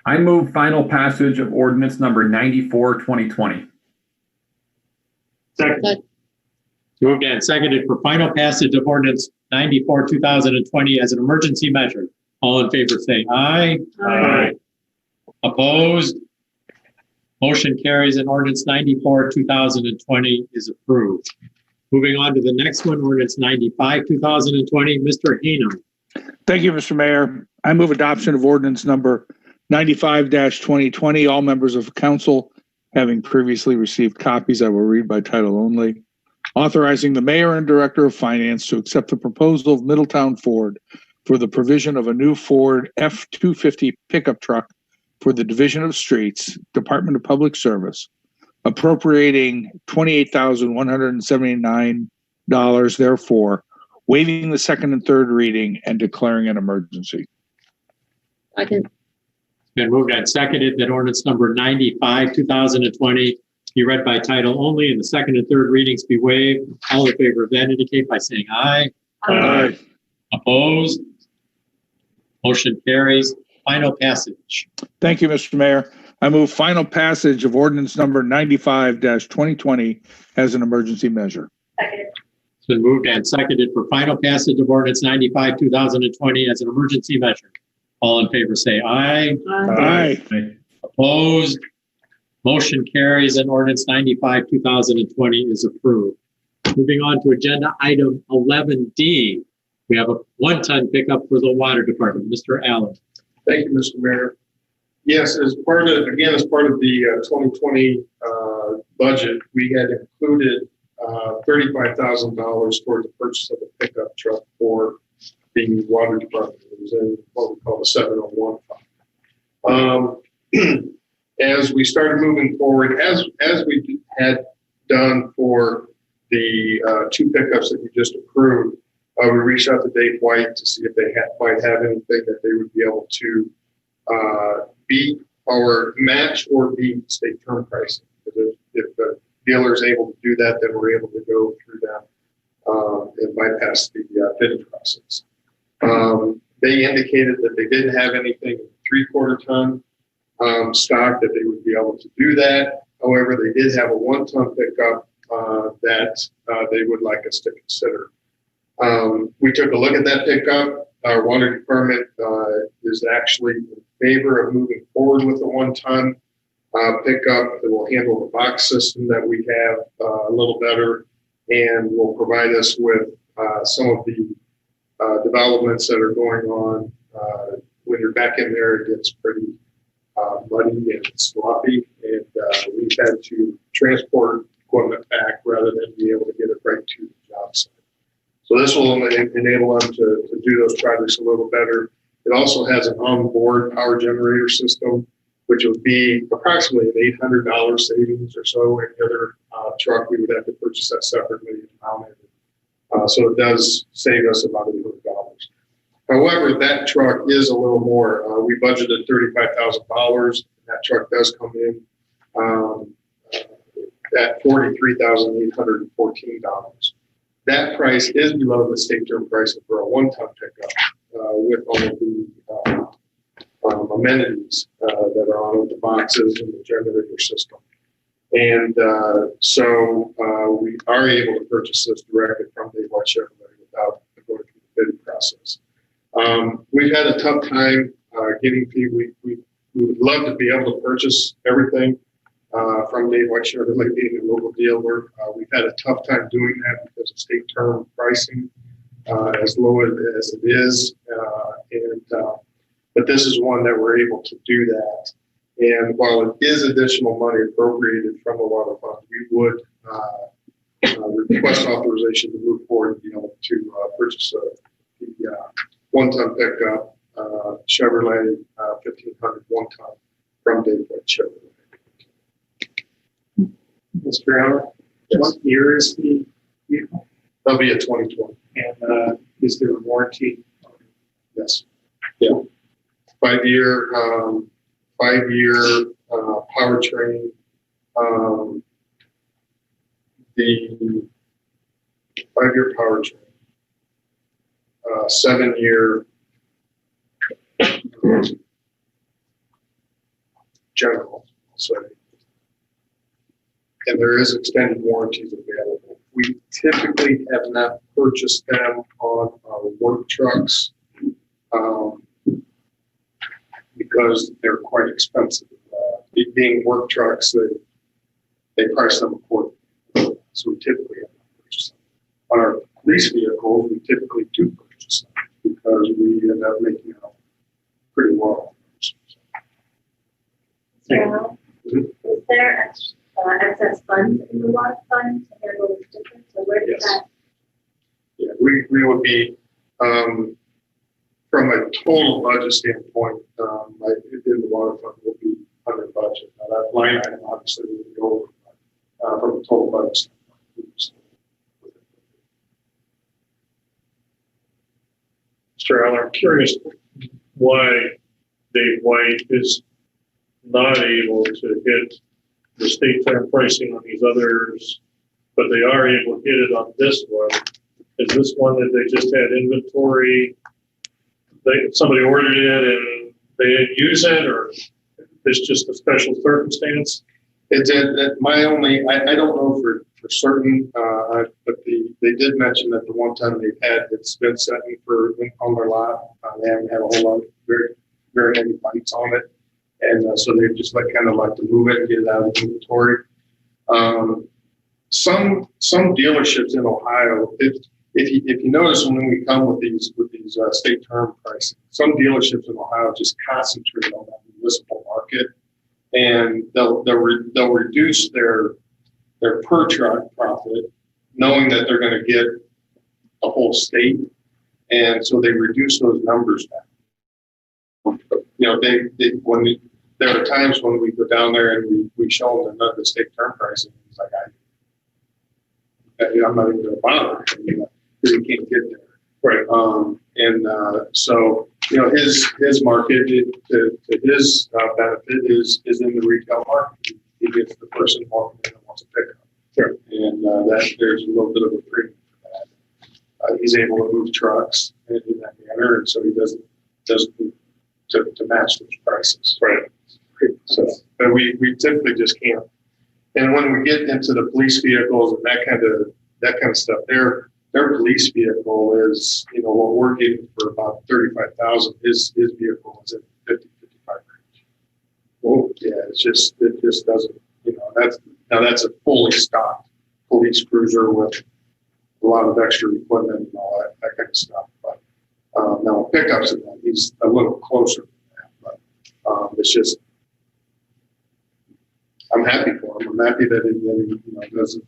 I move final passage of ordinance number 94, 2020. Second. Moved and seconded for final passage of ordinance 94, 2020 as an emergency measure. All in favor say aye. Aye. Opposed? Motion carries and ordinance 94, 2020 is approved. Moving on to the next one, ordinance 95, 2020. Mr. Hainham. Thank you, Mr. Mayor. I move adoption of ordinance number 95-2020. All members of council having previously received copies, I will read by title only. Authorizing the mayor and director of finance to accept the proposal of Middletown Ford for the provision of a new Ford F-250 pickup truck for the Division of Streets, Department of Public Service, appropriating $28,179, therefore waiving the second and third reading and declaring an emergency. Second. It's been moved and seconded that ordinance number 95, 2020 be read by title only and the second and third readings be waived. All in favor of that indicate by saying aye. Aye. Opposed? Motion carries. Final passage. Thank you, Mr. Mayor. I move final passage of ordinance number 95-2020 as an emergency measure. Second. It's been moved and seconded for final passage of ordinance 95, 2020 as an emergency measure. All in favor say aye. Aye. Opposed? Motion carries and ordinance 95, 2020 is approved. Moving on to agenda item 11D. We have a one-ton pickup for the water department. Mr. Allen. Thank you, Mr. Mayor. Yes, as part of the 2020 budget, we had included $35,000 toward the purchase of a pickup truck for the water department. It was in what we call the 701 fund. As we started moving forward, as we had done for the two pickups that you just approved, we reached out to Dave White to see if they might have anything that they would be able to beat or match or beat state term pricing. the dealer is able to do that, then we're able to go through them and bypass the bidding process. They indicated that they didn't have anything 3/4 ton stock, that they would be able to do that. However, they did have a 1 ton pickup that they would like us to consider. We took a look at that pickup. Our water department is actually in favor of moving forward with a 1 ton pickup that will handle the box system that we have a little better, and will provide us with some of the developments that are going on. When you're back in there, it gets pretty muddy and sloppy, and we've had to transport equipment back rather than be able to get it right to the job site. So this will enable them to do those projects a little better. It also has an onboard power generator system, which would be approximately an $800 savings or so. Any other truck, we would have to purchase that separately and mount it. So it does save us about $800. However, that truck is a little more. We budgeted $35,000. That truck does come in at $43,814. That price is below the state term pricing for a 1 ton pickup with all of the amenities that are on it, the boxes and the generator system. And so we are able to purchase this directly from the White Chevrolet without going through the bidding process. We've had a tough time getting people. We would love to be able to purchase everything from Dave White Chevrolet being a local dealer. We've had a tough time doing that because of state term pricing, as low as it is. But this is one that we're able to do that. And while it is additional money appropriated from the water fund, we would request authorization to move forward, to purchase the 1 ton pickup Chevrolet 1500 1 ton from Dave White Chevrolet. Mr. Allen, what year is the vehicle? That'll be a 2020. And is there a warranty? Yes. Yeah. 5-year powertrain. The 5-year powertrain. 7-year general. So, and there is extended warranties available. We typically have not purchased them on our work trucks because they're quite expensive. Being work trucks, they price them accordingly. So we typically have not purchased them. On our lease vehicles, we typically do purchase them because we end up making out pretty well. Is there excess funds in the water fund to handle this difference? So where does that? Yeah, we would be, from a total budget standpoint, in the water fund will be under budget. Now that line item obviously will be over, from a total budget standpoint. Mr. Allen, I'm curious why Dave White is not able to hit the state term pricing on these others, but they are able to hit it on this one. Is this one that they just had inventory? Somebody ordered it and they didn't use it, or it's just a special circumstance? It's my only. I don't know for certain, but they did mention that the 1 ton they've had, it's been sitting on their lot. They haven't had a whole lot, very many bites on it. And so they just like to move it and get it out of inventory. Some dealerships in Ohio, if you notice when we come with these state term pricing, some dealerships in Ohio just concentrate on that municipal market, and they'll reduce their per truck profit, knowing that they're going to get the whole state, and so they reduce those numbers down. There are times when we go down there and we show them the state term pricing. He's like, I'm not even going to bother because you can't get there. Right. So his market to his benefit is in the retail market. He gets the person walking in and wants wants a pickup. Sure. And that there's a little bit of a premium for that. He's able to move trucks in that manner, and so he doesn't to match those prices. Right. So, but we typically just can't. And when we get into the police vehicles and that kind of stuff, their police vehicle is, what we're getting for about 35,000. His vehicle is in 50-55 range. Well, yeah, it just doesn't. That's a fully stocked police cruiser with a lot of extra equipment and all that kind of stuff. But now pickups and that, he's a little closer than that. But it's just, I'm happy for him. I'm happy that he doesn't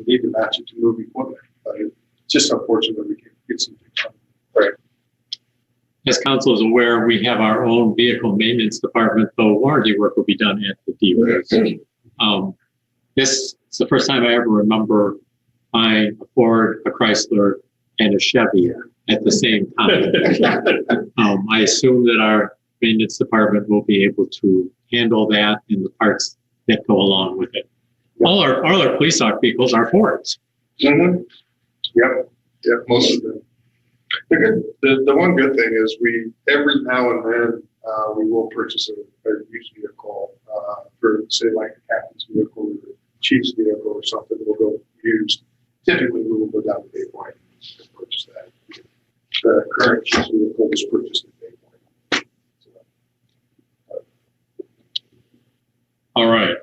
need to match it to move equipment. But it's just unfortunate that we can't get something done. Right. As council is aware, we have our own vehicle maintenance department, though warranty work will be done at the dealers. This is the first time I ever remember buying a Ford, a Chrysler, and a Chevy at the same time. I assume that our maintenance department will be able to handle that and the parts that go along with it. All our police vehicles are Fords. Mm-hmm. Yep, most of them. The one good thing is every now and then we will purchase a used vehicle for, say, like a captain's vehicle or the chief's vehicle or something. We'll go used. Typically, we will go down to Bay Point and purchase that. The current chief's vehicle was purchased at Bay Point. All right.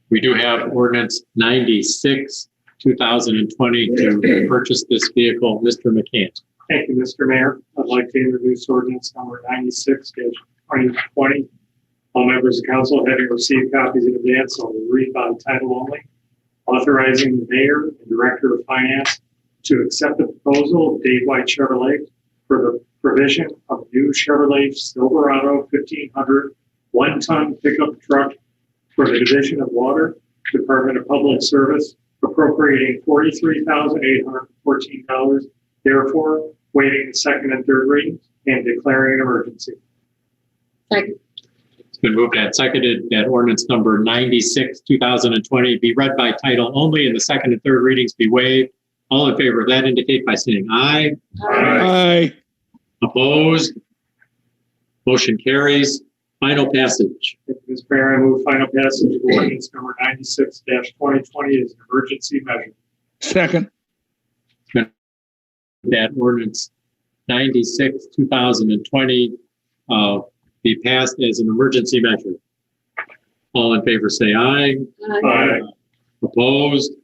We do have ordinance 96, 2020 to purchase this vehicle. Mr. McCann. Thank you, Mr. Mayor. I'd like to introduce ordinance number 96-2020. All members of council having received copies in advance, I'll read by title only. Authorizing the mayor and director of finance to accept the proposal of Dave White Chevrolet for the provision of new Chevrolet Silverado 1500 one-ton pickup truck for the Division of Water, Department of Public Service, appropriating $43,814, therefore waiving the second and third readings and declaring an emergency. Second. It's been moved and seconded that ordinance number 96, 2020 be read by title only and the second and third readings be waived. All in favor of that indicate by saying aye. Aye. Opposed? Motion carries. Final passage. Mr. Mayor, I move final passage of ordinance number 96-2020 as an emergency measure. Second. That ordinance 96, 2020 be passed as an emergency measure. All in favor say aye. Aye. Opposed?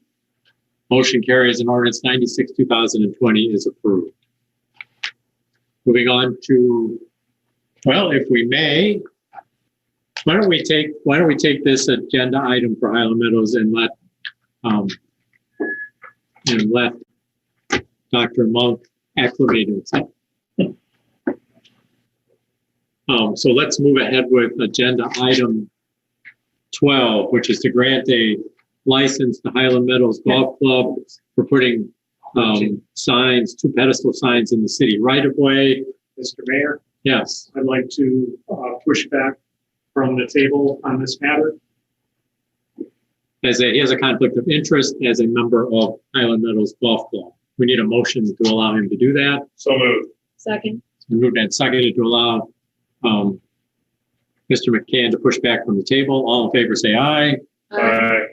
Motion carries and ordinance 96, 2020 is approved. Moving on to, well, if we may, why don't we take this agenda item for Highland Meadows and let Dr. Monk acclimate himself. So let's move ahead with agenda item 12, which is to grant a license to Highland Meadows Golf Club for putting signs, 2 pedestal signs in the city right of way. Mr. Mayor, Yes. I'd like to push back from the table on this matter. He has a conflict of interest as a member of Highland Meadows Golf Club. We need a motion to allow him to do that. So moved. Second. It's been moved and seconded to allow Mr. McCann to push back from the table. All in favor say aye. Aye.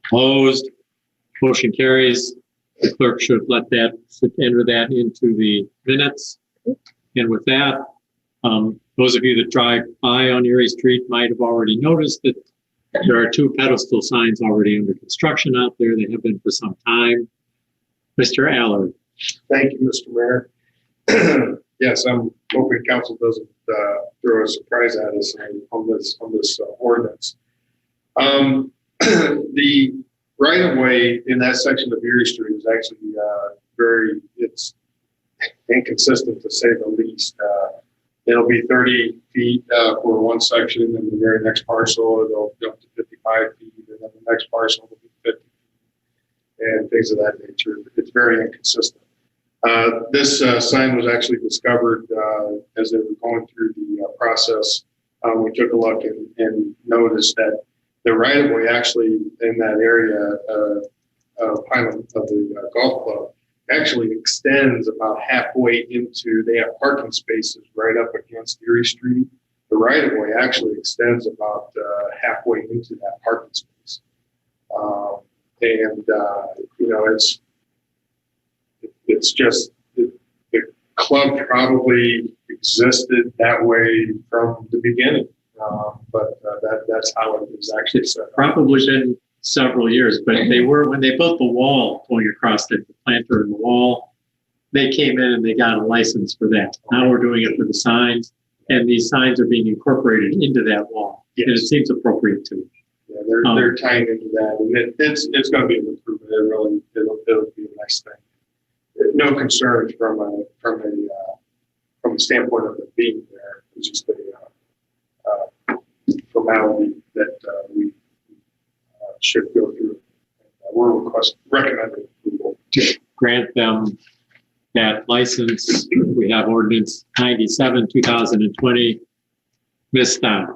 Opposed? Motion carries. The clerk should enter that into the minutes. And with that, those of you that drive by on Erie Street might have already noticed that there are 2 pedestal signs already under construction out there. They have been for some time. Mr. Allard. Thank you, Mr. Mayor. Yes, I'm hoping council doesn't throw a surprise at us on this ordinance. The right of way in that section of Erie Street is actually it's inconsistent to say the least. It'll be 30 feet for one section, and the very next parcel it'll go up to 55 feet, and then the next parcel will be 50 feet, and things of that nature. It's very inconsistent. This sign was actually discovered as they were going through the process. We took a look and noticed that the right of way actually in that area of the golf club actually extends about halfway into, they have parking spaces right up against Erie Street. The right of way actually extends about halfway into that parking space. It's just the club probably existed that way from the beginning. But that's how it was actually set up. Probably been several years, but they were, when they built the wall going across the planter and the wall, they came in and they got a license for that. Now we're doing it for the signs, and these signs are being incorporated into that wall. Yes. And it seems appropriate too. Yeah, they're tying into that, and it's going to be an improvement. It'll be a nice thing. No concerns from a standpoint of it being there. It's just a formality that we should go through. We're recommending approval to grant them that license. We have ordinance 97, 2020. Ms. Stein.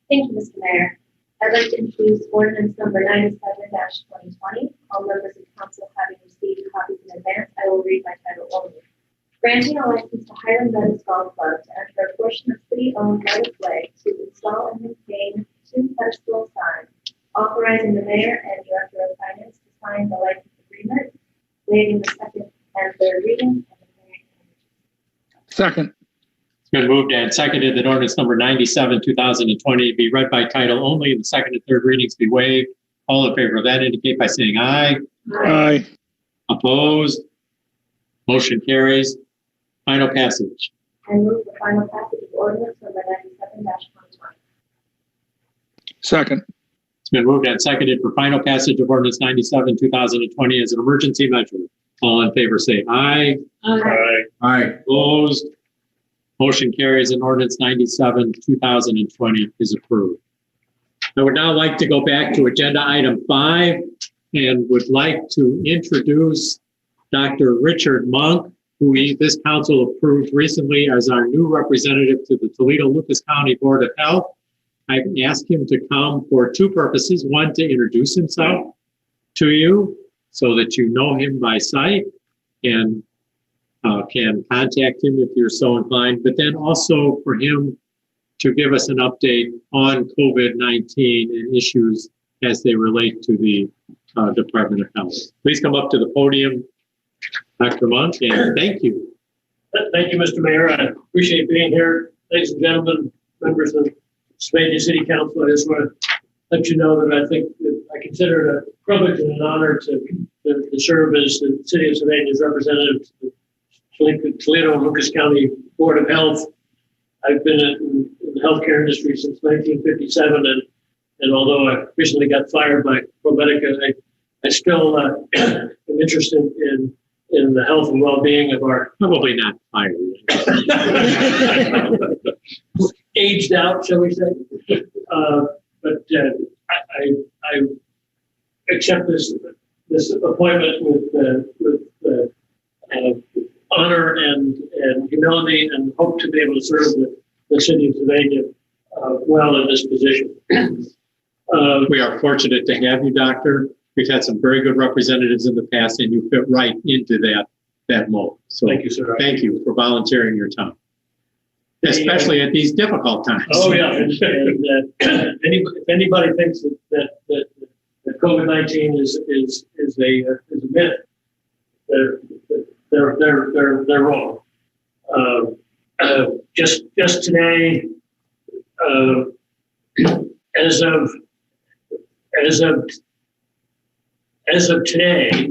Thank you, Mr. Mayor. I'd like to introduce ordinance number 97-2020. All members of council having received copies in advance, I will read by title only. Granting a license to Highland Meadows Golf Club to enter a portion of city-owned right of way to install and maintain 2 pedestal signs, authorizing the mayor and director of finance to sign the license agreement, waiving the second and third reading. Second. It's been moved and seconded that ordinance number 97, 2020 be read by title only and the second and third readings be waived. All in favor of that indicate by saying aye. Aye. Opposed? Motion carries. Final passage. I move the final passage of ordinance number 97-2020. Second. It's been moved and seconded for final passage of ordinance 97, 2020 as an emergency measure. All in favor say aye. Aye. Aye. Opposed? Motion carries and ordinance 97, 2020 is approved. I would now like to go back to agenda item 5 and would like to introduce Dr. Richard Monk, who this council approved recently as our new representative to the Toledo-Lucas County Board of Health. I've asked him to come for 2 purposes. One, to introduce himself to you so that you know him by sight and can contact him if you're so inclined, but then also for him to give us an update on COVID-19 and issues as they relate to the Department of Health. Please come up to the podium, Dr. Monk, and thank you. Thank you, Mr. Mayor. I appreciate being here. Ladies and gentlemen, members of Sylvania City Council, I just want to let you know that I think that I consider it a privilege and an honor to serve as the City of Sylvania's representative to the Toledo-Lucas County Board of Health. I've been in the healthcare industry since 1957, and although I recently got fired by ProMedica, I still am interested in the health and well-being of our... Probably not fired. Aged out, shall we say. But I accept this appointment with honor and humility, and hope to be able to serve the city of Sylvania well in this position. We are fortunate to have you, Doctor. We've had some very good representatives in the past, and you fit right into that mold. So thank you, sir. Thank you for volunteering your time, especially at these difficult times. Oh yeah, and if anybody thinks that COVID-19 is a myth, they're wrong. Just today, as of today,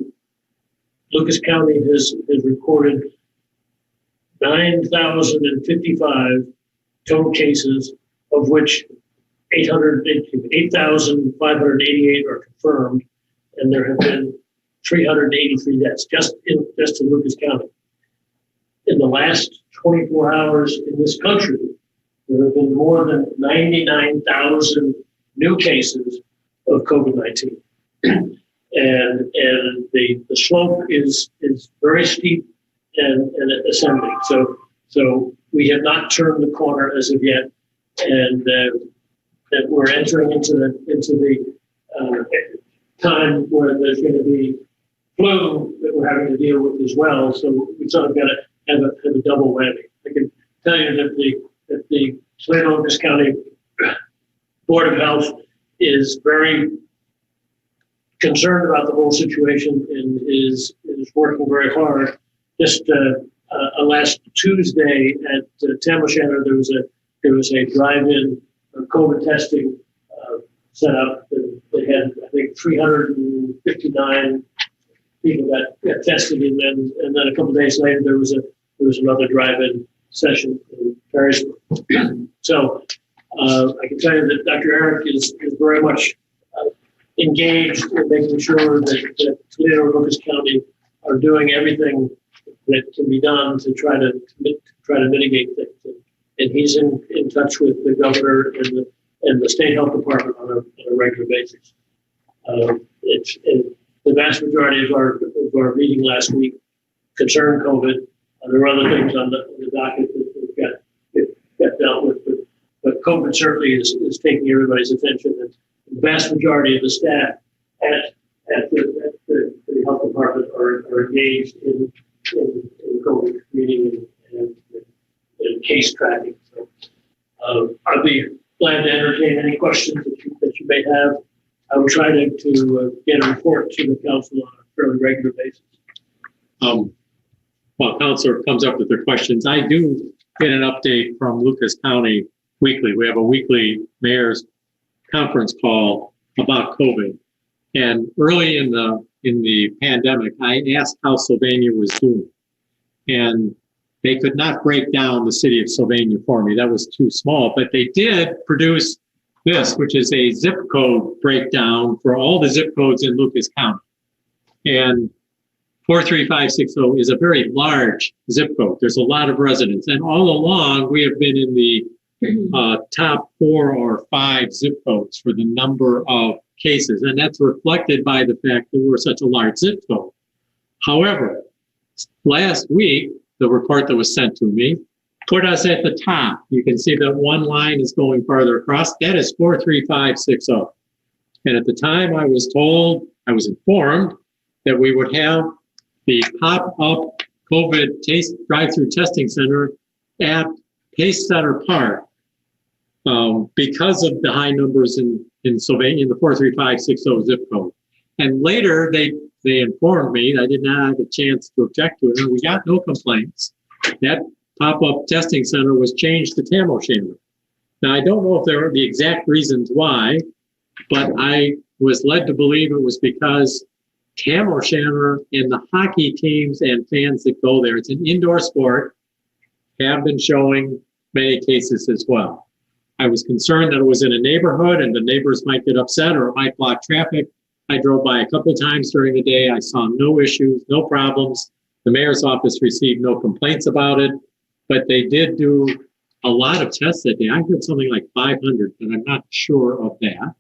Lucas County has recorded 9,055 total cases, of which 8,588 are confirmed, and there have been 383 deaths just in Lucas County. In the last 24 hours in this country, there have been more than 99,000 new cases of COVID-19. And the slope is very steep and ascending. So we have not turned the corner as of yet. And that we're entering into the time where there's going to be flu that we're having to deal with as well. So we sort of got to have a double whammy. I can tell you that the Sylvania County Board of Health is very concerned about the whole situation and is working very hard. Just last Tuesday at Tam O'Shanter, there was a drive-in COVID testing set up. They had, I think, 359 people that tested, and then a couple of days later there was another drive-in session in Perrysburg. So I can tell you that Dr. Eric is very much engaged in making sure that Toledo and Lucas County are doing everything that can be done to try to mitigate things. And he's in touch with the governor and the state health department on a regular basis. The vast majority of our meeting last week concerned COVID. There are other things on the docket that we've got dealt with, but COVID certainly is taking everybody's attention. And the vast majority of the staff at the health department are engaged in COVID screening and case tracking. So I'll be glad to entertain any questions that you may have. I will try to get a report to the council on a fairly regular basis. While Councilor comes up with their questions, I do get an update from Lucas County weekly. We have a weekly mayor's conference call about COVID. And early in the pandemic, I asked how Sylvania was doing. And they could not break down the city of Sylvania for me. That was too small. But they did produce this, which is a zip code breakdown for all the zip codes in Lucas County. And 43560 is a very large zip code. There's a lot of residents. And all along, we have been in the top 4 or 5 zip codes for the number of cases. And that's reflected by the fact that we're such a large zip code. However, last week, the report that was sent to me put us at the top. You can see that one line is going farther across. That is 43560. And at the time I was informed that we would have the pop-up COVID drive-through testing center at Pace Center Park because of the high numbers in Sylvania, in the 43560 zip code. And later they informed me, I did not have a chance to object to it, and we got no complaints. That pop-up testing center was changed to Tam O'Shanter. Now, I don't know if there are the exact reasons why, but I was led to believe it was because Tam O'Shanter and the hockey teams and fans that go there, it's an indoor sport, have been showing many cases as well. I was concerned that it was in a neighborhood and the neighbors might get upset or it might block traffic. I drove by a couple times during the day. I saw no issues, no problems. The mayor's office received no complaints about it, but they did do a lot of tests that day. I heard something like 500, but I'm not sure of that.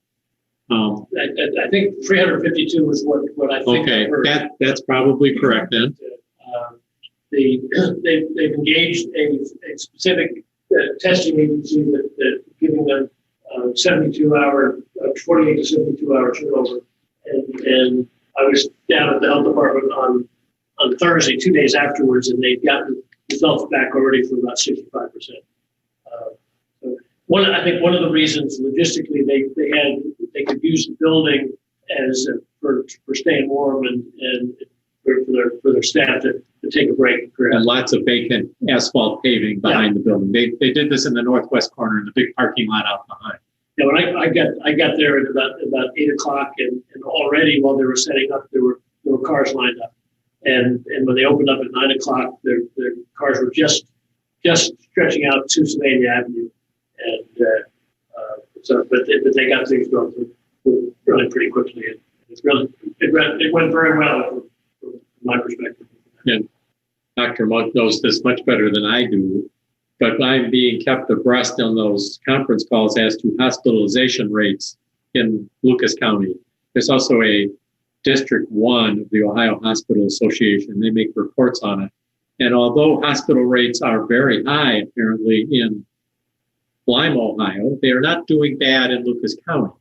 I think 352 is what I think. Okay, that's probably correct then. They've engaged a specific testing agency that giving them 48 to 72 hour turnover. And I was down at the health department on Thursday, 2 days afterwards, and they'd gotten results back already for about 65%. I think one of the reasons logistically they could use the building as for staying warm and for their staff to take a break. And lots of vacant asphalt paving behind the building. They did this in the northwest corner in the big parking lot out behind. Yeah, when I got there at about 8 o'clock, and already while they were setting up, there were cars lined up, and when they opened up at 9 o'clock, their cars were just stretching out to Sylvania Avenue, and but they got things going really pretty quickly, and it went very well from my perspective. And Dr. Monk knows this much better than I do. But I'm being kept abreast on those conference calls as to hospitalization rates in Lucas County. There's also a District 1 of the Ohio Hospital Association. They make reports on it. And although hospital rates are very high, apparently, in Lima, Ohio. They are not doing bad in Lucas County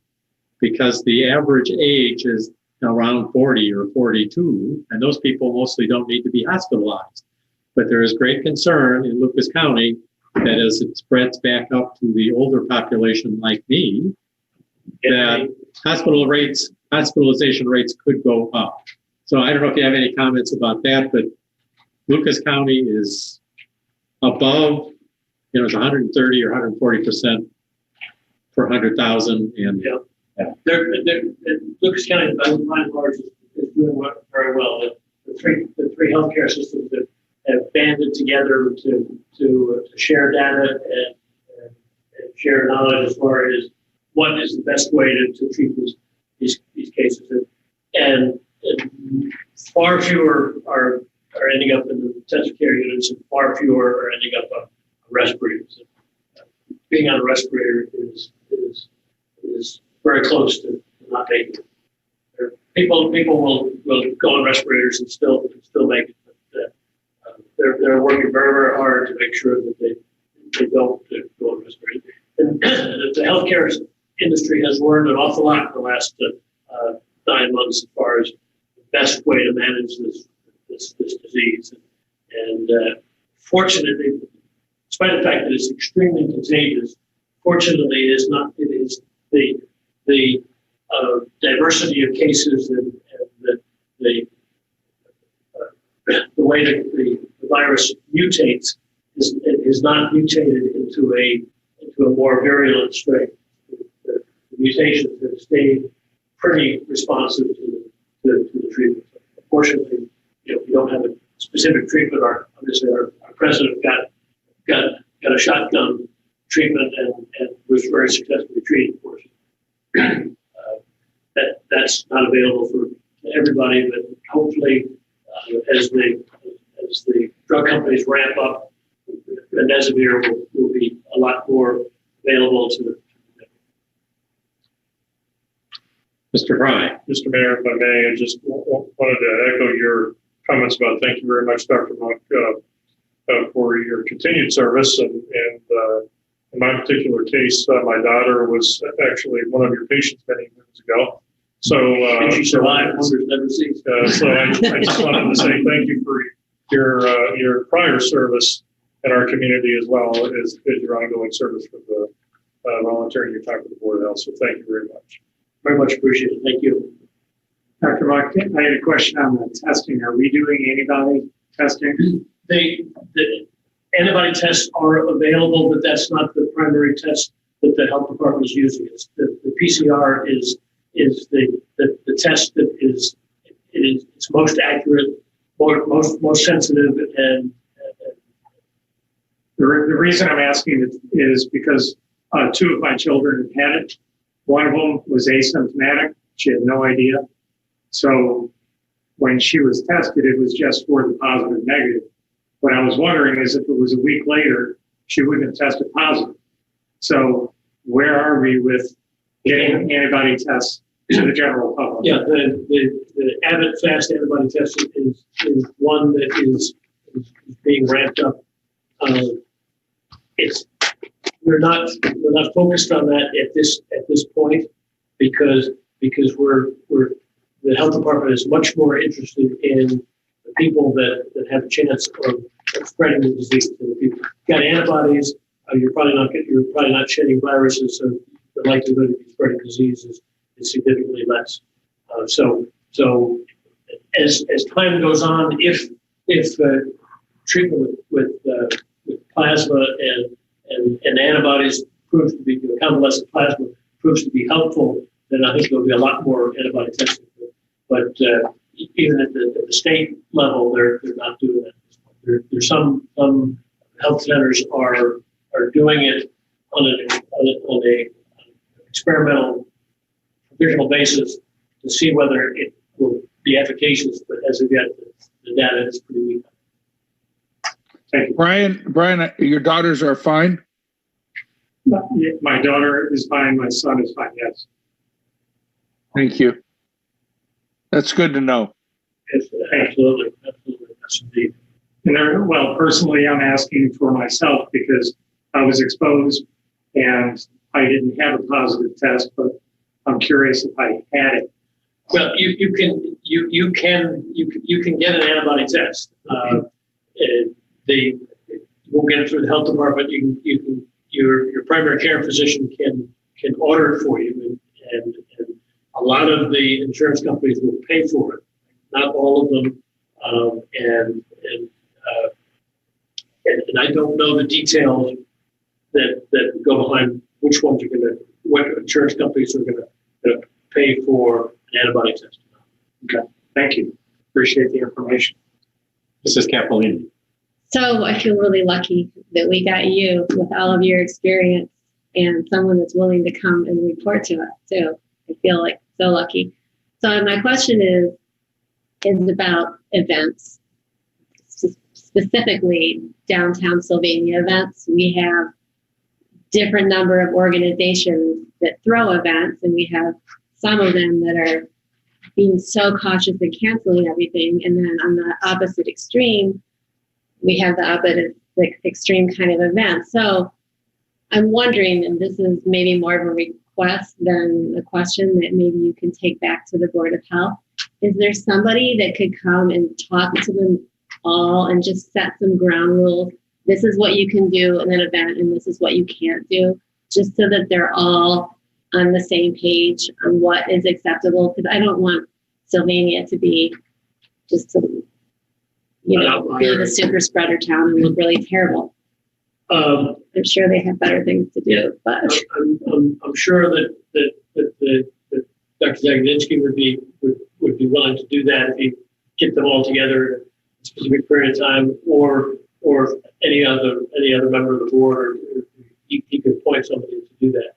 because the average age is around 40 or 42, and those people mostly don't need to be hospitalized. But there is great concern in Lucas County that as it spreads back up to the older population like me, that hospitalization rates could go up. So I don't know if you have any comments about that, but Lucas County is above, it's 130 or 140% per 100,000. And Lucas County, by and large, is doing very well. The three healthcare systems that have banded together to share data and share knowledge as far as what is the best way to treat these cases. And far fewer are ending up in the intensive care units, and far fewer are ending up on respirators. Being on a respirator is very close to not making it. People will go on respirators and still make it. But they're working very, very hard to make sure that they don't go on respirators. And the healthcare industry has learned an awful lot in the last 9 months as far as the best way to manage this disease. And fortunately, despite the fact that it's extremely contagious, fortunately, it is the diversity of cases and the way that the virus mutates is not mutated into a more virulent strain. The mutations have stayed pretty responsive to the treatment. Unfortunately, we don't have a specific treatment. Obviously, our president got a shotgun treatment and was very successfully treated, of course. That's not available for everybody, but hopefully, as the drug companies ramp up, remdesivir will be a lot more available to them. Mr. Fry. Mr. Mayor, if I may, I just wanted to echo your comments about thank you very much, Dr. Monk, for your continued service. And in my particular case, my daughter was actually one of your patients many years ago. So she survived wonders never seen. So I just wanted to say thank you for your prior service in our community as well as your ongoing service with the volunteering your time with the Board of Health. So thank you very much. Very much appreciated. Thank you. Dr. Monk, I had a question on the testing. Are we doing antibody testing? The antibody tests are available, but that's not the primary test that the health department is using. It's the PCR is the test that it's most accurate, most sensitive, and the reason I'm asking is because 2 of my children have had it. One of them was asymptomatic. She had no idea. So when she was tested, it was just for the positive negative. What I was wondering is if it was a week later, she wouldn't have tested positive. So where are we with getting antibody tests to the general public? Yeah, the Abbott Fast antibody test is one that is being ramped up. We're not focused on that at this point because the health department is much more interested in the people that have a chance of spreading the disease to the people. Got antibodies, you're probably not shedding viruses, so the likelihood of you spreading disease is significantly less. So as time goes on, if treatment with plasma and antibodies proves to be convalescent plasma proves to be helpful, then I think there'll be a lot more antibody testing. But even at the state level, they're not doing that. There's some health centers are doing it on a experimental provisional basis to see whether it will be efficacious. But as of yet, the data is pretty weak. Thank you. Brian, your daughters are fine? My daughter is fine. My son is fine, yes. Thank you. That's good to know. Yes, absolutely. Yes, indeed. And personally, I'm asking for myself because I was exposed and I didn't have a positive test, but I'm curious if I had it. Well, you can get an antibody test. You won't get it through the health department. Your primary care physician can order it for you, and a lot of the insurance companies will pay for it. Not all of them, and I don't know the details that go behind which ones are what insurance companies are going to pay for an antibody test. Okay, thank you. Appreciate the information. Mrs. Cappellini. So I feel really lucky that we got you with all of your experience and someone that's willing to come and report to us too. I feel like so lucky. So my question is about events, specifically downtown Sylvania events. We have different number of organizations that throw events, and we have some of them that are being so cautious and canceling everything. And then on the opposite extreme, we have the opposite extreme kind of event. So I'm wondering, and this is maybe more of a request than a question that maybe you can take back to the Board of Health. Is there somebody that could come and talk to them all and just set some ground rules? This is what you can do in an event, and this is what you can't do, just so that they're all on the same page on what is acceptable. Because I don't want Sylvania to be just being a super spreader town and look really terrible. I'm sure they have better things to do, but I'm sure that Dr. Zagininsky would be willing to do that if he get them all together in a specific period of time, or any other member of the board, or he could appoint somebody to do that.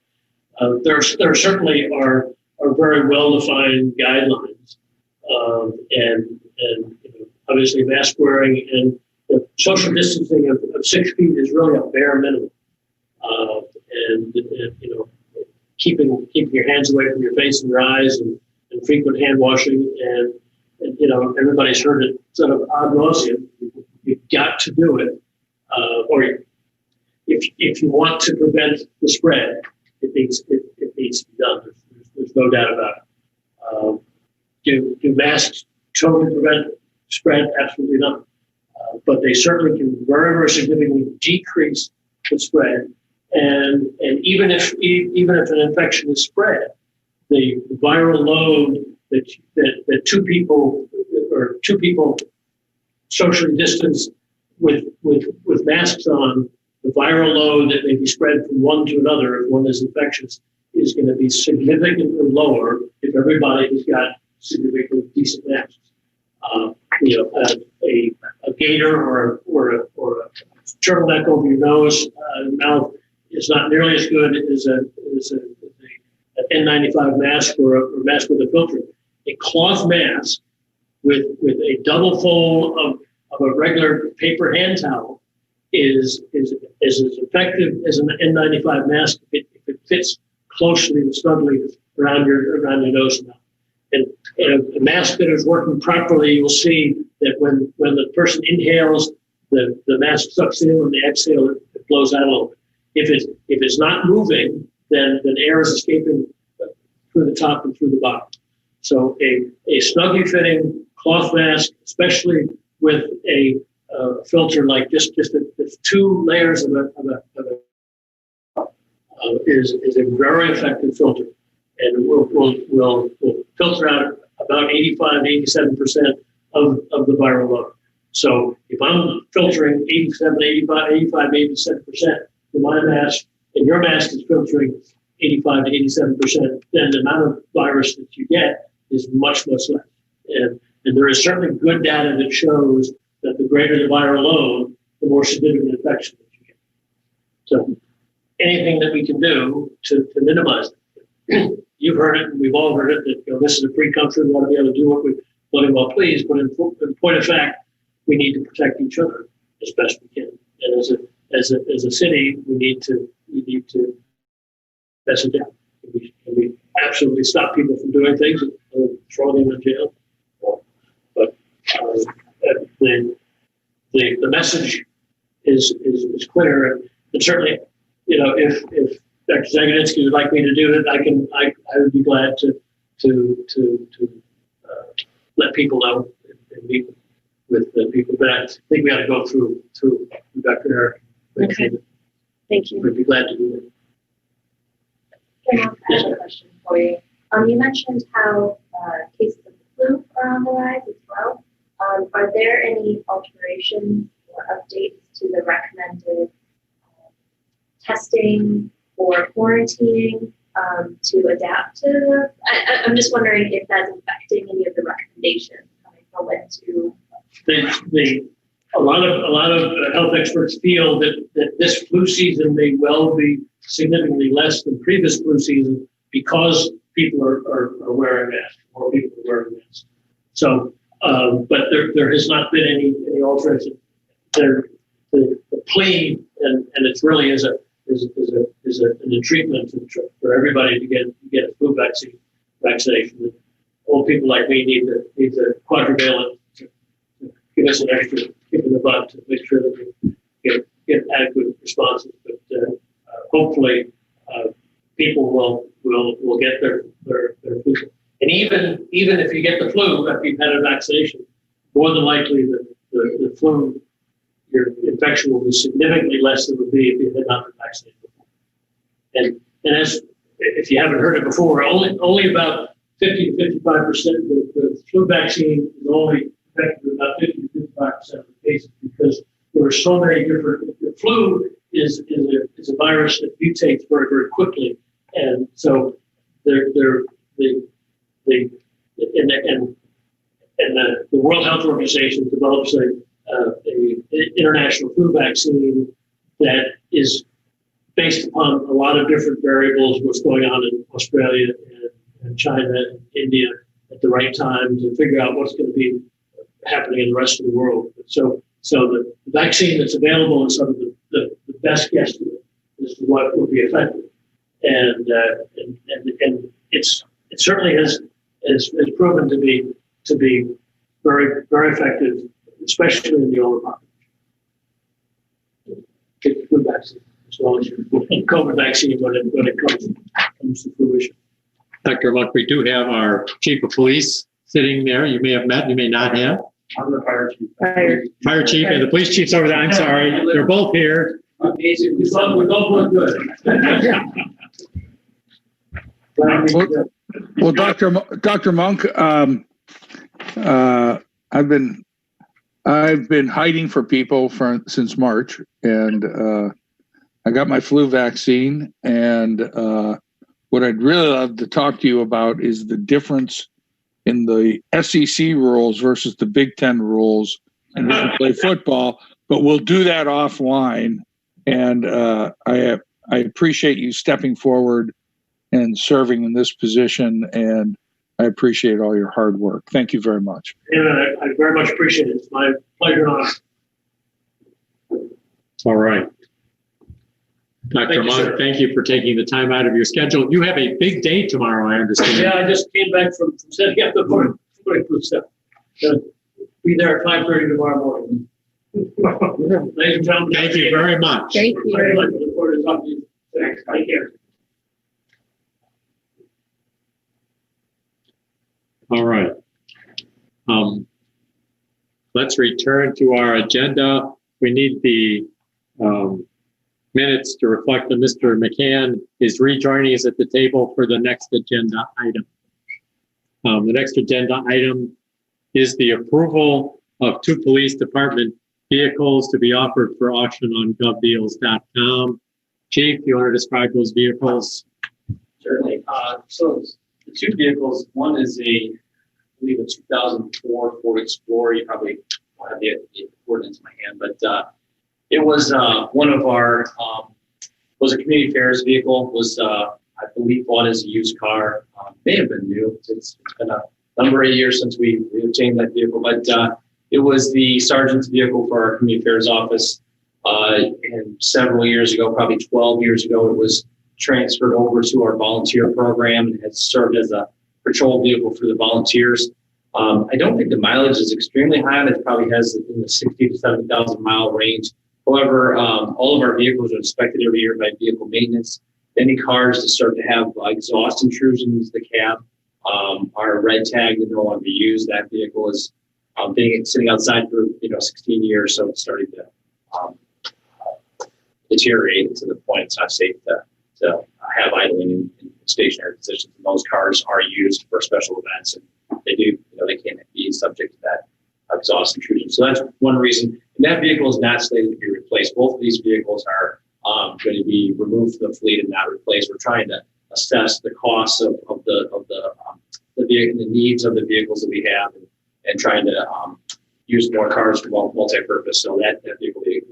There certainly are very well-defined guidelines, and obviously mask wearing and the social distancing of 6 feet is really a bare minimum, and keeping your hands away from your face and your eyes, and frequent hand washing, and everybody's heard it sort of ad nauseum. You've got to do it, or if you want to prevent the spread, it needs to be done. There's no doubt about it. Do masks totally prevent spread? Absolutely not. But they certainly can very, very significantly decrease the spread. And even if an infection is spread, the viral load that two people socially distanced with masks on, the viral load that may be spread from one to another if one is infectious is going to be significantly lower if everybody has got significantly decent masks. A gaiter or a turtleneck over your nose and mouth is not nearly as good as an N95 mask or a mask with a filter. A cloth mask with a double fold of a regular paper hand towel is as effective as an N95 mask if it fits closely and snugly around your nose and mouth. And a mask that is working properly, you'll see that when the person inhales, the mask sucks in. When they exhale, it blows out a little bit. If it's not moving, then air is escaping through the top and through the bottom. So a snugly fitting cloth mask, especially with a filter like just 2 layers is a very effective filter, and will filter out about 85-87% of the viral load. So if I'm filtering 87% for my mask, and your mask is filtering 85-87%, then the amount of virus that you get is much, much less. And there is certainly good data that shows that the greater the viral load, the more significant infection that you get. So anything that we can do to minimize it. You've heard it, and we've all heard it, that this is a free country. We want to be able to do what we bloody well please. But in point of fact, we need to protect each other as best we can. And as a city, we need to mess it down. We absolutely stop people from doing things and throw them in jail. But the message is clear, and certainly, if Dr. Zagadinsky would like me to do it, I would be glad to let people know and meet with the people. But I think we ought to go through Dr. Eric. Okay. Thank you. We'd be glad to do it. I have a question for you. You mentioned how cases of the flu are on the rise as well. Are there any alterations or updates to the recommended testing or quarantining to adapt to the? I'm just wondering if that's affecting any of the recommendations coming from when to. A lot of health experts feel that this flu season may well be significantly less than previous flu season because people are wearing masks, more people are wearing masks. So, but there has not been any alteration. The plea, and it really is a treatment for everybody to get a flu vaccination. Old people like me need the quadrivalent to give us an extra kick in the butt to make sure that we get adequate responses. But hopefully, people will get their flu. And even if you get the flu after you've had a vaccination, more than likely the flu, your infection will be significantly less than it would be if you had not been vaccinated before. And as if you haven't heard it before, only about 50 to 55% the flu vaccine is only effective in about 50 to 55% of the cases because there are so many different. The flu is a virus that mutates very, very quickly, and so the World Health Organization develops a international flu vaccine that is based upon a lot of different variables, what's going on in Australia and China and India at the right time to figure out what's going to be happening in the rest of the world. So the vaccine that's available is sort of the best guesstimate as to what will be effective. And it certainly has proven to be very, very effective, especially in the older population. Take the flu vaccine as well as your COVID vaccine when it comes to fruition. Dr. Luck, we do have our chief of police sitting there. You may have met, you may not have. I'm the fire chief. Fire chief and the police chief's over there. I'm sorry. They're both here. Amazing. We both look good. Well, Dr. Monk, I've been hiding for people since March, and I got my flu vaccine. And what I'd really love to talk to you about is the difference in the SEC rules versus the Big Ten rules, and we can play football. But we'll do that offline. And I appreciate you stepping forward and serving in this position, and I appreciate all your hard work. Thank you very much. And I very much appreciate it. It's my pleasure and honor. All right. Dr. Monk, thank you for taking the time out of your schedule. You have a big day tomorrow, I understand. Yeah, I just came back from setting up the morning food stuff. Be there at 5:30 tomorrow morning. Ladies and gentlemen, thank you very much. Thank you. Very much. Look forward to talking to you. Thanks. Take care. All right. Let's return to our agenda. We need the minutes to reflect that Mr. McCann is rejoining us at the table for the next agenda item. The next agenda item is the approval of 2 police department vehicles to be offered for auction on govdeals.com. Chief, you want to describe those vehicles? Certainly. So the 2 vehicles, one is I believe a 2004 Ford Explorer. You probably don't have the ordinance in my hand, but it was one of our, was a community affairs vehicle, was I believe bought as a used car. May have been new. It's been a number of years since we obtained that vehicle, but it was the sergeant's vehicle for our community affairs office. And several years ago, probably 12 years ago, it was transferred over to our volunteer program and has served as a patrol vehicle for the volunteers. I don't think the mileage is extremely high. It probably has in the 60 to 70,000 mile range. However, all of our vehicles are inspected every year by vehicle maintenance, Any cars that start to have exhaust intrusions in the cab are red tagged and no longer be used. That vehicle is sitting outside for 16 years, so it's starting to deteriorate to the point it's not safe to have idling in stationary positions. And those cars are used for special events, and they can't be subject to that exhaust intrusion. So that's one reason. And that vehicle is not slated to be replaced. Both of these vehicles are going to be removed from the fleet and not replaced. We're trying to assess the costs of the vehicle, the needs of the vehicles that we have, and trying to use more cars for multi-purpose. So that vehicle will be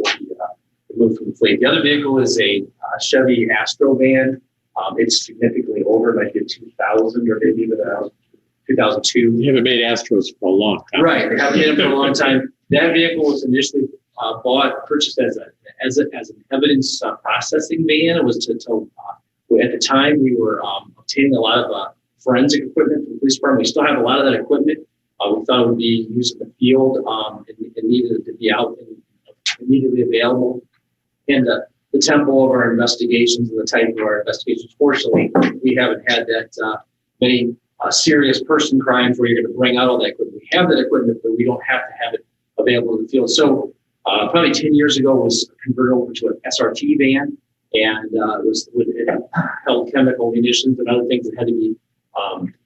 removed from the fleet. The other vehicle is a Chevy Astro van. It's significantly older, like in 2000 or maybe even 2002. You haven't made Astros for a long time. Right, they haven't made them for a long time. That vehicle was initially purchased as an evidence processing van. It was at the time we were obtaining a lot of forensic equipment from the police department. We still have a lot of that equipment. We thought it would be used in the field and needed to be out and immediately available. And the tempo of our investigations and the type of our investigations, fortunately, we haven't had that many serious person crimes where you're going to bring out all that equipment. We have that equipment, but we don't have to have it available in the field. So probably 10 years ago was converted over to an SRT van, and it held chemical munitions and other things that had to be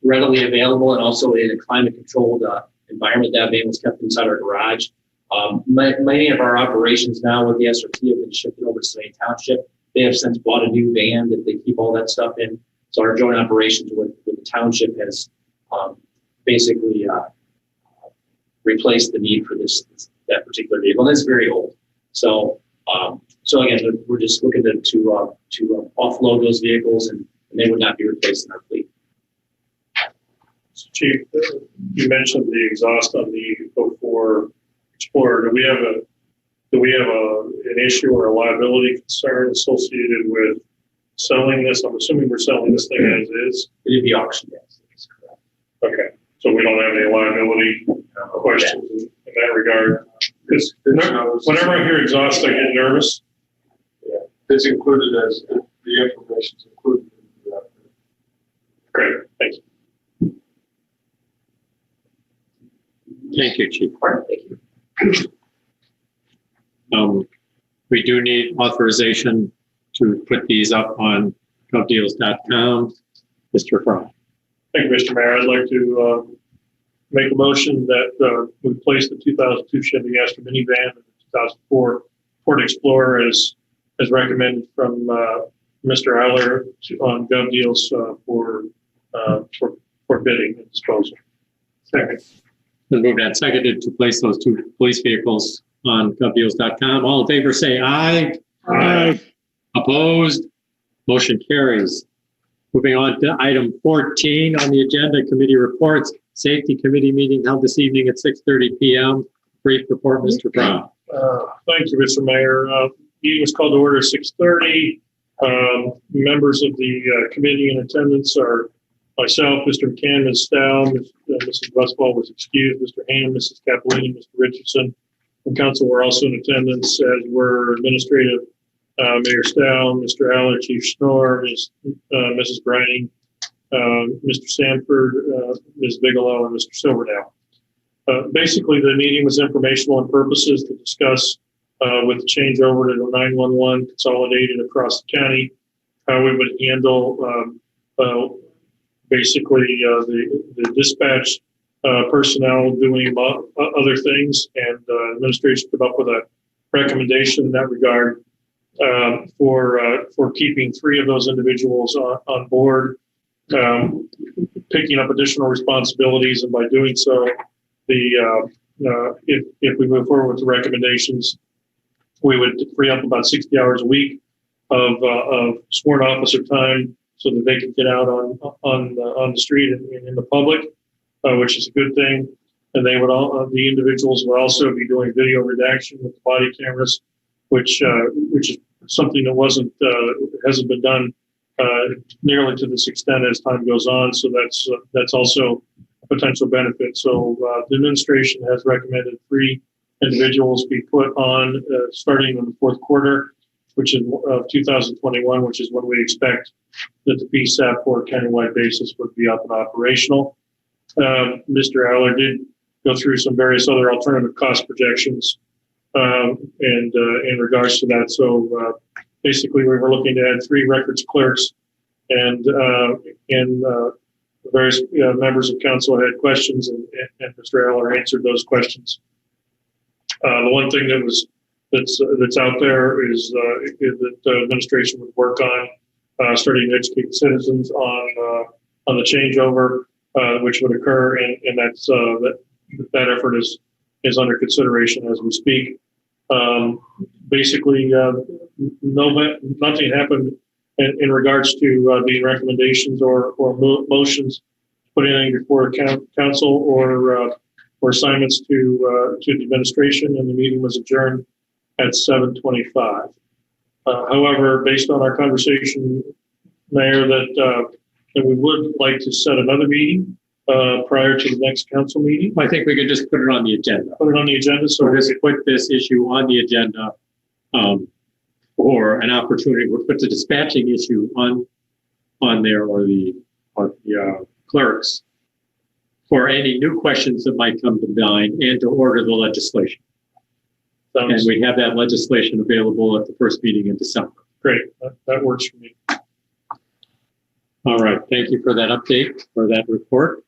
readily available, and also in a climate-controlled environment. That van was kept inside our garage. Many of our operations now with the SRT have been shifted over to Sylvania Township. They have since bought a new van that they keep all that stuff in. So our joint operations with the township has basically replaced the need for that particular vehicle. And it's very old. So again, we're just looking to offload those vehicles, and they would not be replaced in our fleet. Chief, you mentioned the exhaust on the 04 Explorer. Do we have an issue or a liability concern associated with selling this? I'm assuming we're selling this thing as is. It'd be auctioned, yes. That's correct. Okay, so we don't have any liability questions in that regard. Because whenever I hear exhaust, I get nervous. Yeah, it's included as the information is included. Great, thank you. Thank you, Chief. Thank you. We do need authorization to put these up on govdeals.com. Mr. Fry. Thank you, Mr. Mayor. I'd like to make a motion that we place the 2002 Chevy Astro minivan and the 2004 Ford Explorer as recommended from Mr. Eiler on GovDeals for bidding and disposal. Second. Been moved and seconded to place those two police vehicles on govdeals.com. All in favor say aye. Aye. Opposed? Motion carries. Moving on to item 14 on the agenda, committee reports. Safety Committee meeting held this evening at 6:30 p.m. Brief report, Mr. Brown. Thank you, Mr. Mayor. Meeting was called to order at 6:30. Members of the committee in attendance are myself, Mr. McCann, Ms. Stow, Mrs. Westfall was excused, Mr. Ham, Mrs. Capolini, Mr. Richardson. From council were also in attendance, as were administrative Mayor Stow, Mr. Aller, Chief Schnorr, Mrs. Brining, Mr. Sanford, Ms. Bigelow, and Mr. Silverdale. Basically, the meeting was informational in purposes to discuss with the changeover to the 911 consolidated across the county, how we would handle basically the dispatch personnel doing other things, and administration put up with a recommendation in that regard for keeping 3 of those individuals on board, picking up additional responsibilities, and by doing so, if we move forward with the recommendations, we would free up about 60 hours a week of sworn officer time, so that they can get out on the street and in the public, which is a good thing. And they would the individuals would also be doing video redaction with the body cameras, which is something that hasn't been done nearly to this extent as time goes on. So that's also a potential benefit. So the administration has recommended 3 individuals be put on starting in the 4th quarter. which is of 2021, which is when we expect that the PSAP for a countywide basis would be up and operational. Mr. Aller did go through some various other alternative cost projections and in regards to that. So basically, we were looking to add 3 records clerks, and various members of council had questions, and Mr. Aller answered those questions. The one thing that's out there is that the administration would work on starting to educate citizens on the changeover, which would occur, and that effort is under consideration as we speak. Basically, nothing happened in regards to the recommendations or motions, put anything before council or assignments to the administration, and the meeting was adjourned at 7:25. However, based on our conversation, Mayor, that we would like to set another meeting prior to the next council meeting. I think we could just put it on the agenda. Put it on the agenda. So we'll just put this issue on the agenda for an opportunity. We'll put the dispatching issue on there, or the clerks, for any new questions that might come to mind, and to order the legislation. And we have that legislation available at the first meeting in December. Great. That works for me. All right. Thank you for that update, for that report.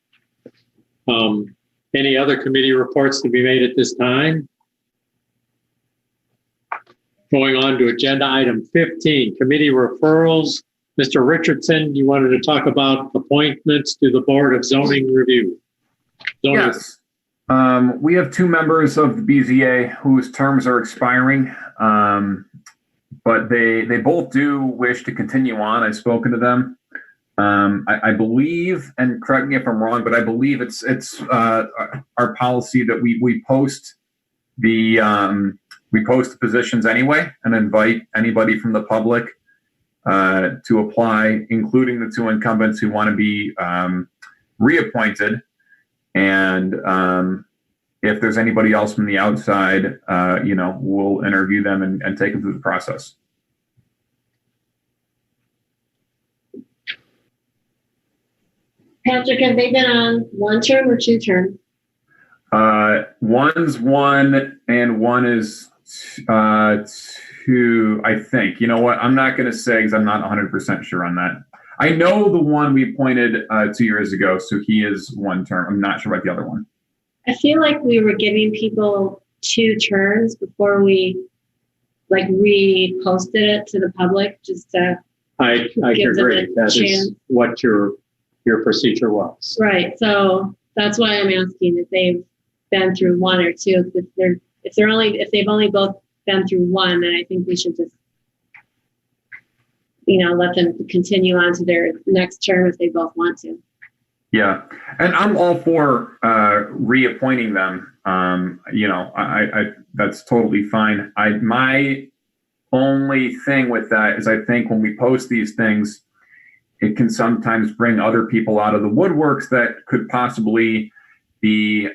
Any other committee reports to be made at this time? Going on to agenda item 15, committee referrals. Mr. Richardson, you wanted to talk about appointments to the Board of Zoning Review. Yes. We have 2 members of the BZA whose terms are expiring, but they both do wish to continue on. I've spoken to them. I believe, and correct me if I'm wrong, but I believe it's our policy that we post the positions anyway, and invite anybody from the public to apply, including the 2 incumbents who want to be reappointed. And if there's anybody else from the outside, we'll interview them and take them through the process. Patrick, have they been on 1 term or 2 terms? One's 1 and 1 is 2, I think. You know what? I'm not going to say, because I'm not 100% sure on that. I know the one we appointed 2 years ago, so he is 1 term. I'm not sure about the other one. I feel like we were giving people 2 terms before we reposted it to the public, just to I give them agree. a That chance. is what your procedure was. Right. So that's why I'm asking if they've been through 1 or 2. If they've only both been through 1, then I think we should just, let them continue on to their next term if they both want to. Yeah, and I'm all for reappointing them. I that's totally fine. My only thing with that is I think when we post these things, it can sometimes bring other people out of the woodworks that could possibly be,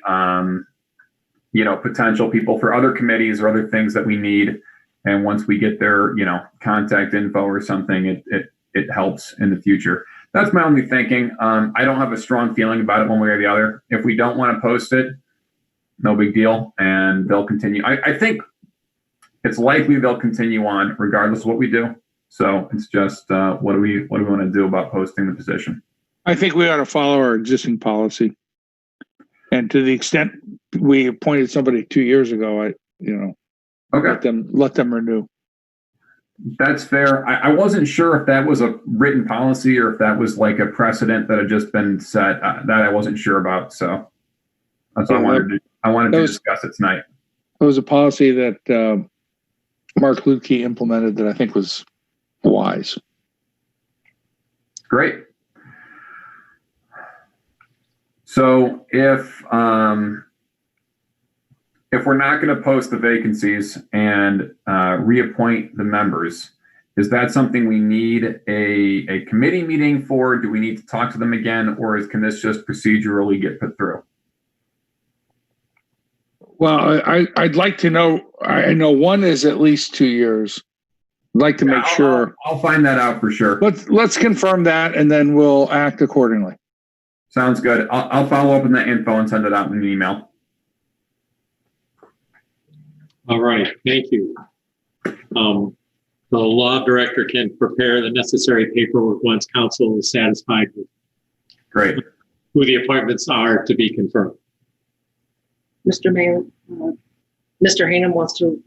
potential people for other committees or other things that we need. And once we get their, contact info or something, it helps in the future. That's my only thinking. I don't have a strong feeling about it one way or the other. If we don't want to post it, no big deal, and they'll continue. I think it's likely they'll continue on regardless of what we do. So it's just what do we want to do about posting the position? I think we ought to follow our existing policy. And to the extent we appointed somebody 2 years ago, Okay. Let them renew. That's fair. I wasn't sure if that was a written policy or if that was like a precedent that had just been set. That I wasn't sure about. So that's what I wanted to discuss it tonight. It was a policy that Mark Lutke implemented that I think was wise. Great. So if we're not going to post the vacancies and reappoint the members, is that something we need a committee meeting for? Do we need to talk to them again, or can this just procedurally get put through? Well, I'd like to know. I know one is at least 2 years, I'd like to make sure. I'll find that out for sure. Let's confirm that, and then we'll act accordingly. Sounds good. I'll follow up on that info and send it out in an email. All right, thank you. The law director can prepare the necessary paperwork once council is satisfied with Great. who the appointments are to be confirmed. Mr. Mayor, Mr. Hingham wants to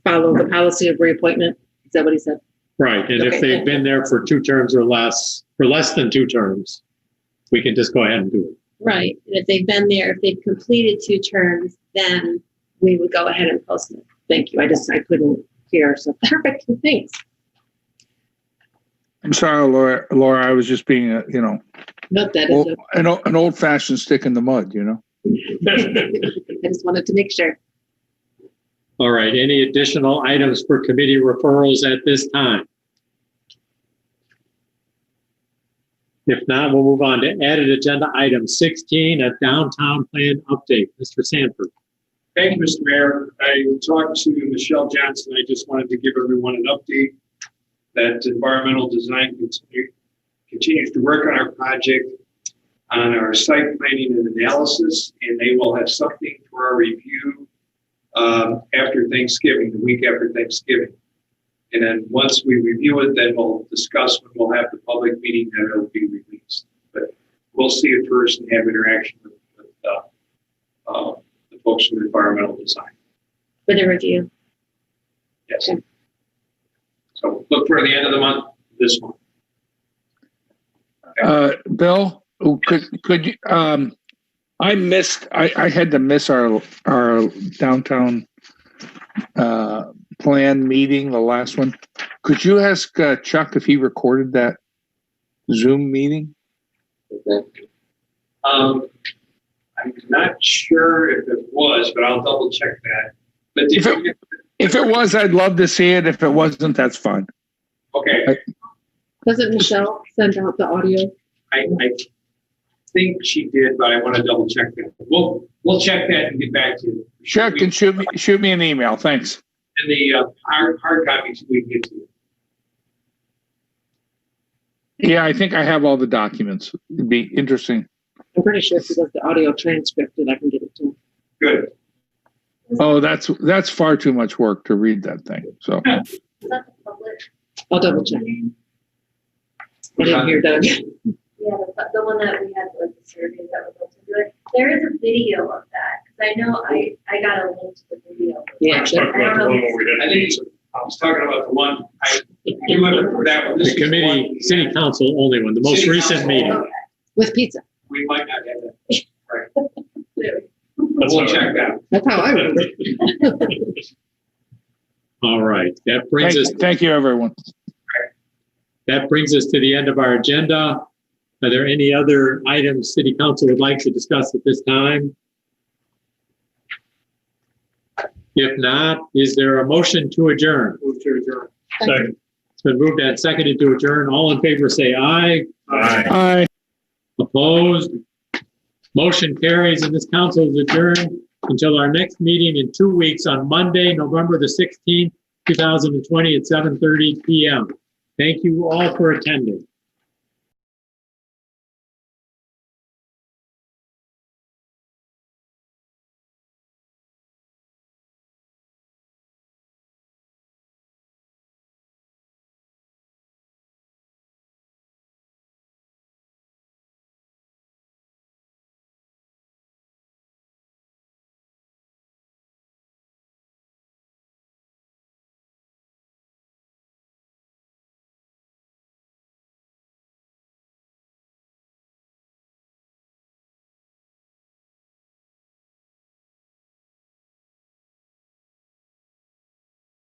follow the policy of reappointment. Is that what he said? Right, and if Okay. they've been there for 2 terms or less, for less than 2 terms, we can just go ahead and do it. Right. And if they've been there, if they've completed 2 terms, then we would go ahead and post it. Thank you. I couldn't hear. So Perfect. Thanks. I'm sorry, Laura. I was just being, note that is an old-fashioned stick in the mud. I just wanted to make sure. All right, any additional items for committee referrals at this time? If not, we'll move on to added agenda item 16, a downtown plan update. Mr. Sanford. Thank you, Mr. Mayor. I talked to Michelle Johnson. I just wanted to give everyone an update that environmental design continues to work on our project on our site planning and analysis, and they will have something for our review after Thanksgiving, the week after Thanksgiving. And then once we review it, then we'll discuss when we'll have the public meeting that it'll be released. But we'll see it first and have interaction with the folks from environmental design. For the review. Yes. Okay. So look for the end of the month, this month. Okay. Bill, could you, I had to miss our downtown plan meeting, the last one. Could you ask Chuck if he recorded that Zoom meeting? I'm not sure if it was, but I'll double check that. But if it was, I'd love to see it. If it wasn't, that's fine. Okay. Doesn't Michelle send out the audio? I think she did, but I want to double check that. We'll check that and get back to you. Chuck can shoot me an email. Thanks. And the hard copies we can get to you. Yeah, I think I have all the documents. It'd be interesting. I'm pretty sure if he does the audio transcript that I can get it to him. Good. Oh, that's far too much work to read that thing. So Is that the public? I'll double check. I didn't hear Doug. Yeah, the one that we had, like the survey that was built into it. There is a video of that, because I know I got a link to the video. Yeah, I was talking about the one where we I had think I was talking about the one. You went for that one. The committee, city council only one, the most City recent council. meeting. Okay. With pizza. We might not have that. Right. That's We'll all check that. That's how I remember. All right, that brings us. thank you, everyone. That brings us to the end of our agenda. Are there any other items city council would like to discuss at this time? If not, is there a motion to adjourn? Move to adjourn. Second. It's been moved and seconded to adjourn. All in favor say aye. Aye. Bye. Opposed? Motion carries and this council is adjourned until our next meeting in 2 weeks on Monday, November the 16th, 2020 at 7:30 p.m. Thank you all for attending.